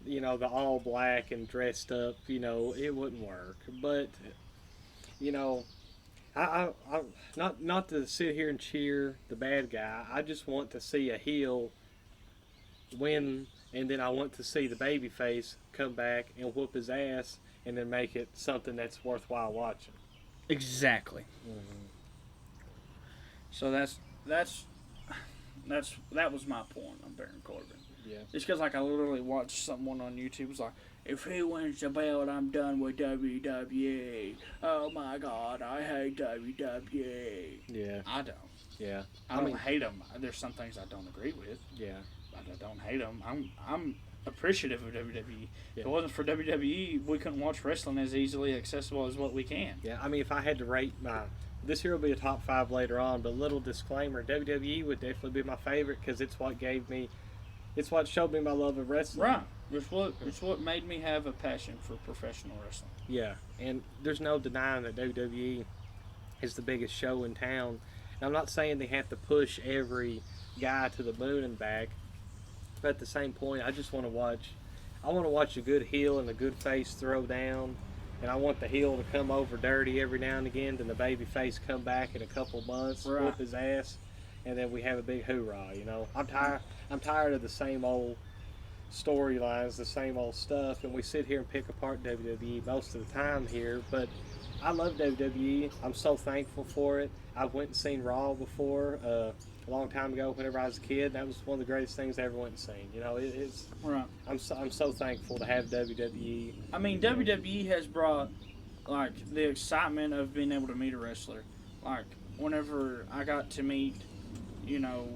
Speaker 2: you know, the all black and dressed up, you know, it wouldn't work. But, you know, I not to sit here and cheer the bad guy. I just want to see a heel win, and then I want to see the baby face come back and whoop his ass and then make it something that's worthwhile watching.
Speaker 1: Exactly. So that was my point on Baron Corbin.
Speaker 2: Yeah.
Speaker 1: It's because like I literally watched someone on YouTube was like, if he wins the belt, I'm done with WWE. Oh my God, I hate WWE.
Speaker 2: Yeah.
Speaker 1: I don't.
Speaker 2: Yeah.
Speaker 1: I don't hate them. There's some things I don't agree with.
Speaker 2: Yeah.
Speaker 1: But I don't hate them. I'm appreciative of WWE.
Speaker 2: Yeah.
Speaker 1: If it wasn't for WWE, we couldn't watch wrestling as easily accessible as what we can.
Speaker 2: Yeah. I mean, if I had to rate this here will be a top 5 later on, but little disclaimer, WWE would definitely be my favorite because it's what showed me my love of wrestling.
Speaker 1: Right. It's what made me have a passion for professional wrestling.
Speaker 2: Yeah, and there's no denying that WWE is the biggest show in town. And I'm not saying they have to push every guy to the moon and back, but at the same point, I just want to watch. I want to watch a good heel and a good face throw down, and I want the heel to come over dirty every now and again, then the baby face come back in a couple months, whoop his ass, and then we have a big hoorah. You know, I'm tired of the same old storylines, the same old stuff, and we sit here and pick apart WWE most of the time here, but I love WWE. I'm so thankful for it. I went and seen Raw before a long time ago whenever I was a kid. That was one of the greatest things I ever went and seen. You know, it's
Speaker 1: right.
Speaker 2: I'm so thankful to have WWE.
Speaker 1: I mean, WWE has brought like the excitement of being able to meet a wrestler. Like whenever I got to meet, you know,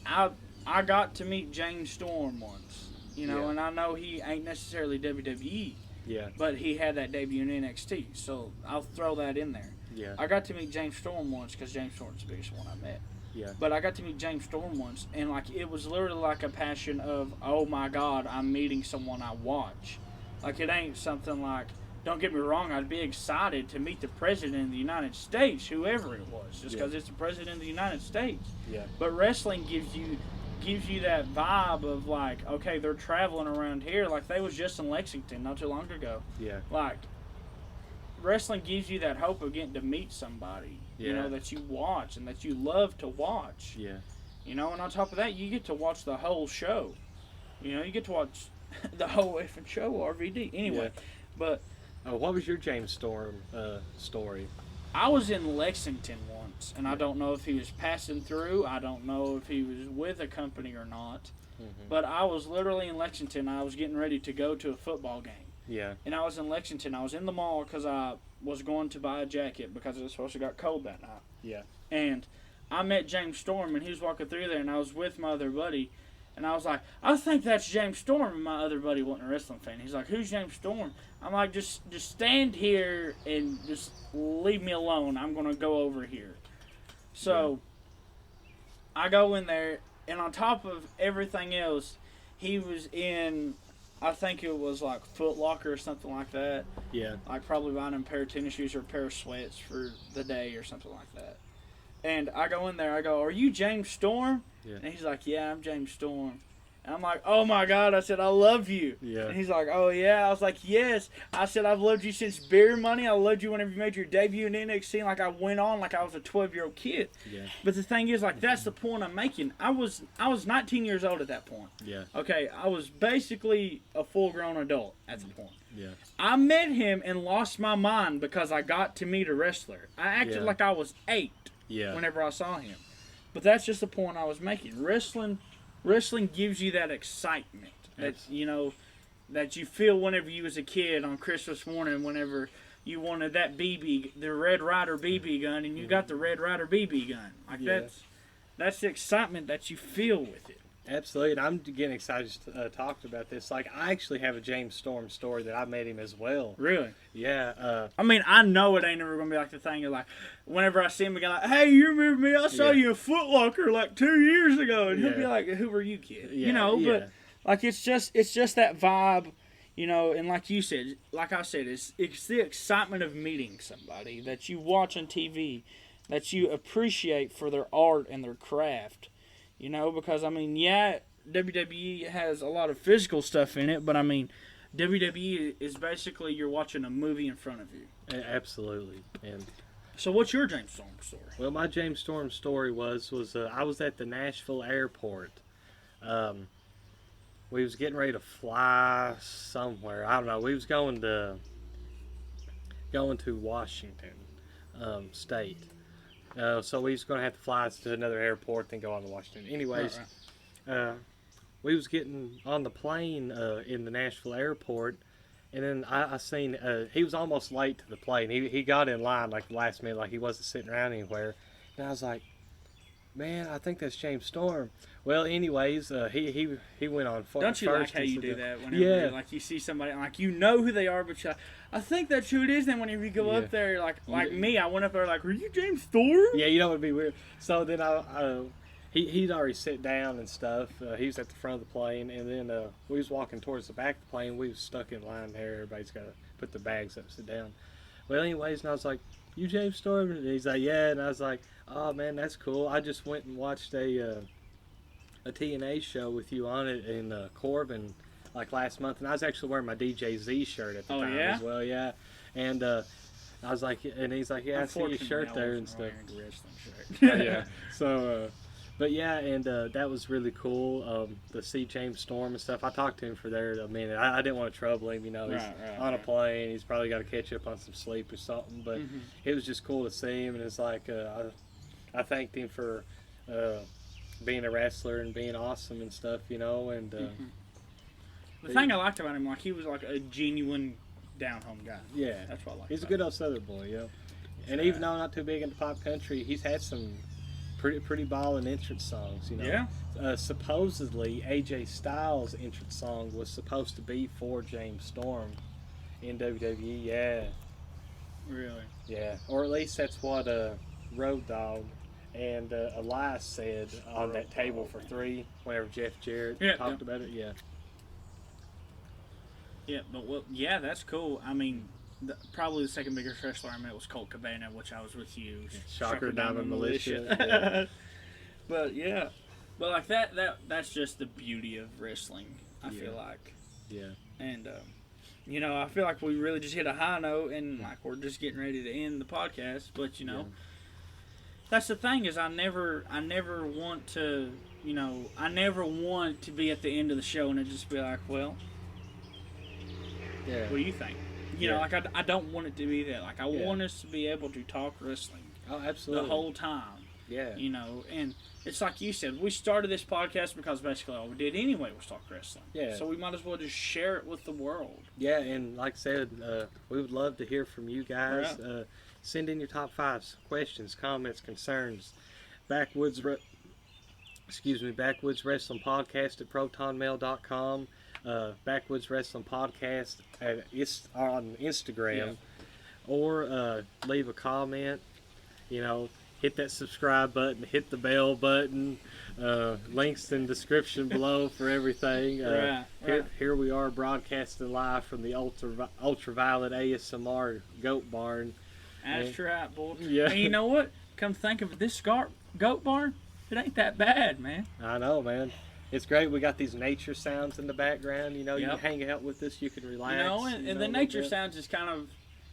Speaker 1: I got to meet James Storm once. You know, and I know he ain't necessarily WWE.
Speaker 2: Yeah.
Speaker 1: But he had that debut in NXT, so I'll throw that in there.
Speaker 2: Yeah.
Speaker 1: I got to meet James Storm once because James Storm's the biggest one I met.
Speaker 2: Yeah.
Speaker 1: But I got to meet James Storm once, and like it was literally like a passion of, oh my God, I'm meeting someone I watch. Like it ain't something like, don't get me wrong, I'd be excited to meet the President of the United States, whoever it was, just because it's the President of the United States.
Speaker 2: Yeah.
Speaker 1: But wrestling gives you that vibe of like, okay, they're traveling around here. Like they was just in Lexington not too long ago.
Speaker 2: Yeah.
Speaker 1: Like wrestling gives you that hope of getting to meet somebody, you know, that you watch and that you love to watch.
Speaker 2: Yeah.
Speaker 1: You know, and on top of that, you get to watch the whole show. You know, you get to watch the whole effing show, RVD. Anyway, but
Speaker 2: what was your James Storm story?
Speaker 1: I was in Lexington once, and I don't know if he was passing through. I don't know if he was with a company or not. But I was literally in Lexington. I was getting ready to go to a football game.
Speaker 2: Yeah.
Speaker 1: And I was in Lexington. I was in the mall because I was going to buy a jacket because it was supposed to got cold that night.
Speaker 2: Yeah.
Speaker 1: And I met James Storm, and he was walking through there, and I was with my other buddy. And I was like, I think that's James Storm. And my other buddy wasn't a wrestling fan. He's like, who's James Storm? I'm like, just stand here and just leave me alone. I'm going to go over here. So I go in there, and on top of everything else, he was in, I think it was like Foot Locker or something like that.
Speaker 2: Yeah.
Speaker 1: Like probably buying him a pair of tennis shoes or a pair of sweats for the day or something like that. And I go in there, I go, are you James Storm?
Speaker 2: Yeah.
Speaker 1: And he's like, yeah, I'm James Storm. And I'm like, oh my God. I said, I love you.
Speaker 2: Yeah.
Speaker 1: And he's like, oh yeah. I was like, yes. I said, I've loved you since Beer Money. I loved you whenever you made your debut in NXT. And like I went on like I was a 12-year-old kid.
Speaker 2: Yeah.
Speaker 1: But the thing is, like, that's the point I'm making. I was 19 years old at that point.
Speaker 2: Yeah.
Speaker 1: Okay, I was basically a full-grown adult at the point.
Speaker 2: Yeah.
Speaker 1: I met him and lost my mind because I got to meet a wrestler. I acted like I was 8 whenever I saw him. But that's just the point I was making. Wrestling gives you that excitement that, you know, that you feel whenever you was a kid on Christmas morning, whenever you wanted that the Red Ryder BB gun, and you got the Red Ryder BB gun. Like that's the excitement that you feel with it.
Speaker 2: Absolutely, and I'm getting excited to talk about this. Like, I actually have a James Storm story that I met him as well.
Speaker 1: Really?
Speaker 2: Yeah.
Speaker 1: I mean, I know it ain't never gonna be like the thing of like, whenever I see him again, like, hey, you remember me? I saw you at Foot Locker like 2 years ago, and he'll be like, who were you, kid?
Speaker 2: Yeah,
Speaker 1: but like it's just that vibe, and like you said, like I said, it's the excitement of meeting somebody that you watch on TV, that you appreciate for their art and their craft. Because, I mean, WWE has a lot of physical stuff in it, but, I mean, WWE is basically you're watching a movie in front of you.
Speaker 2: Absolutely. And
Speaker 1: so what's your James Storm story?
Speaker 2: Well, my James Storm story was I was at the Nashville airport. We was getting ready to fly somewhere. I don't know. We was going to Washington State. So we was going to have to fly to another airport, then go on to Washington. Anyways, we was getting on the plane in the Nashville airport, and then I seen he was almost late to the plane. He got in line like the last minute, like he wasn't sitting around anywhere. And I was like, man, I think that's James Storm. Well, anyways, he went on first.
Speaker 1: Don't you like how you do that whenever like you see somebody, like you know who they are, but you're like, I think that's who it is. Then whenever you go up there, like me, I went up there like, are you James Storm?
Speaker 2: Yeah, it would be weird. So then he'd already sit down and stuff. He was at the front of the plane, and then we was walking towards the back of the plane. We was stuck in line there. Everybody's got to put the bags up, sit down. Well, anyways, and I was like, you James Storm? And he's like, yeah. And I was like, oh man, that's cool. I just went and watched a TNA show with you on it in Corbin like last month, and I was actually wearing my DJ Z shirt at the time as well. Yeah, and I was like, and he's like, yeah, I see your shirt there and stuff. Yeah. So, but yeah, and that was really cool to see James Storm and stuff. I talked to him for there a minute. I didn't want to trouble him, he's on a plane. He's probably got to catch up on some sleep or something. But it was just cool to see him, and it's like I thanked him for being a wrestler and being awesome and stuff, and
Speaker 1: the thing I liked about him, like he was like a genuine down-home guy.
Speaker 2: Yeah,
Speaker 1: that's what I liked.
Speaker 2: He's a good old Southern boy, And even though not too big into pop country, he's had some pretty ballin' entrance songs,
Speaker 1: Yeah.
Speaker 2: Supposedly, AJ Styles' entrance song was supposed to be for James Storm in WWE. Yeah.
Speaker 1: Really?
Speaker 2: Yeah, or at least that's what Road Dogg and Elias said on that table for three whenever Jeff Jarrett talked about it. Yeah.
Speaker 1: Yeah, but that's cool. I mean, probably the second biggest wrestler I met was Colt Cabana, which I was with you.
Speaker 2: Shocker Diamond Militia.
Speaker 1: But like that's just the beauty of wrestling. I feel like.
Speaker 2: Yeah.
Speaker 1: And I feel like we really just hit a high note, and like we're just getting ready to end the podcast. But that's the thing is I never want to be at the end of the show and it just be like, well.
Speaker 2: Yeah.
Speaker 1: What do you think? Like I don't want it to be that. Like I want us to be able to talk wrestling.
Speaker 2: Oh, absolutely.
Speaker 1: The whole time.
Speaker 2: Yeah.
Speaker 1: And it's like you said, we started this podcast because basically all we did anyway was talk wrestling.
Speaker 2: Yeah.
Speaker 1: So we might as well just share it with the world.
Speaker 2: Yeah, and like I said, we would love to hear from you guys.
Speaker 1: Right.
Speaker 2: Send in your top 5 questions, comments, concerns. Backwoods Wrestling Podcast at protonmail.com. Backwoods Wrestling Podcast on Instagram, or leave a comment. Hit that subscribe button, hit the bell button. Links in the description below for everything. Here we are broadcasting live from the ultraviolet ASMR Goat Barn.
Speaker 1: That's right, boy.
Speaker 2: Yeah.
Speaker 1: And you know what? Come think of it, this Goat Barn, it ain't that bad, man.
Speaker 2: I know, man. It's great. We got these nature sounds in the background. You hang out with us, you can relax.
Speaker 1: And the nature sounds is kind of,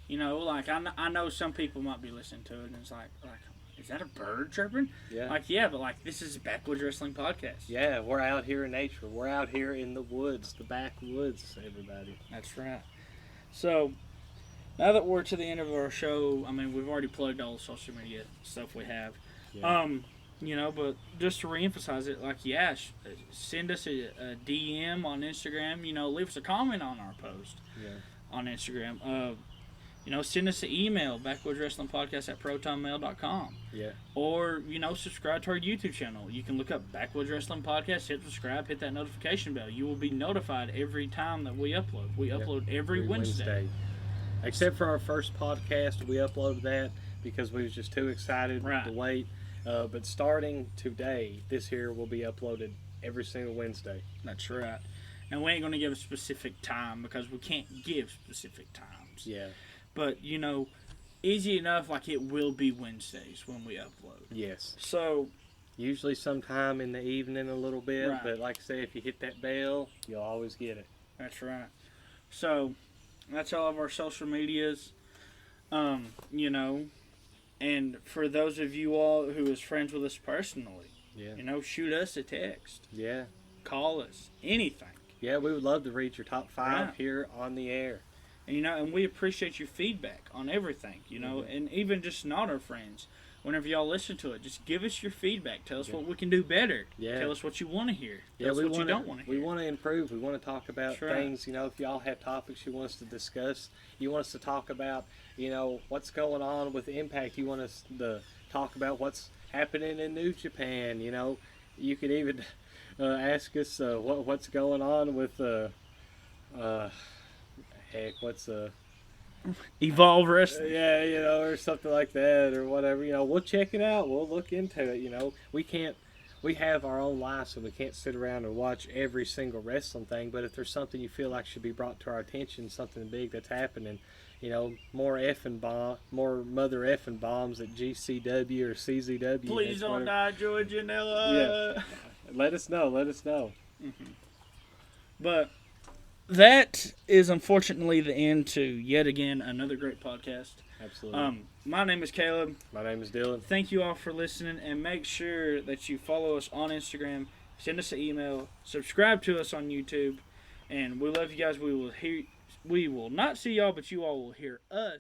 Speaker 1: like I know some people might be listening to it and it's like, is that a bird chirping?
Speaker 2: Yeah.
Speaker 1: But like this is a Backwoods Wrestling Podcast.
Speaker 2: Yeah, we're out here in nature. We're out here in the woods, the backwoods, everybody.
Speaker 1: That's right. So, now that we're to the end of our show, I mean, we've already plugged all the social media stuff we have.
Speaker 2: Yeah.
Speaker 1: But just to reemphasize it, like, send us a DM on Instagram. Leave us a comment on our post on Instagram. send us an email, backwoodswrestlingpodcast@protonmail.com.
Speaker 2: Yeah.
Speaker 1: Or, subscribe to our YouTube channel. You can look up Backwoods Wrestling Podcast, hit subscribe, hit that notification bell. You will be notified every time that we upload. We upload every Wednesday.
Speaker 2: Except for our first podcast, we uploaded that because we was just too excited to wait. But starting today, this here will be uploaded every single Wednesday.
Speaker 1: That's right. And we ain't going to give a specific time because we can't give specific times.
Speaker 2: Yeah.
Speaker 1: But, easy enough, like it will be Wednesdays when we upload.
Speaker 2: Yes.
Speaker 1: So,
Speaker 2: usually sometime in the evening a little bit, but like I say, if you hit that bell, you'll always get it.
Speaker 1: That's right. So, that's all of our social medias, and for those of you all who is friends with us personally, shoot us a text.
Speaker 2: Yeah.
Speaker 1: Call us. Anything.
Speaker 2: Yeah, we would love to read your top 5 here on the air.
Speaker 1: And we appreciate your feedback on everything, and even just not our friends. Whenever y'all listen to it, just give us your feedback. Tell us what we can do better.
Speaker 2: Yeah.
Speaker 1: Tell us what you want to hear. Tell us what you don't want to hear.
Speaker 2: We want to improve. We want to talk about things, if y'all have topics you want us to discuss, you want us to talk about, what's going on with Impact, you want us to talk about what's happening in New Japan, you could even ask us what's going on with, what's
Speaker 1: Evolve Wrestling.
Speaker 2: Yeah, or something like that, or whatever. We'll check it out. We'll look into it. We have our own lives, so we can't sit around and watch every single wrestling thing. But if there's something you feel like should be brought to our attention, something big that's happening, more mother effing bombs at GCW or CZW.
Speaker 1: Please don't die, Joey Janela.
Speaker 2: Yeah. Let us know.
Speaker 1: Mm-hmm. But that is unfortunately the end to yet again another great podcast.
Speaker 2: Absolutely.
Speaker 1: My name is Caleb.
Speaker 2: My name is Dylan.
Speaker 1: Thank you all for listening, and make sure that you follow us on Instagram, send us an email, subscribe to us on YouTube, and we love you guys. We will not see y'all, but you all will hear us.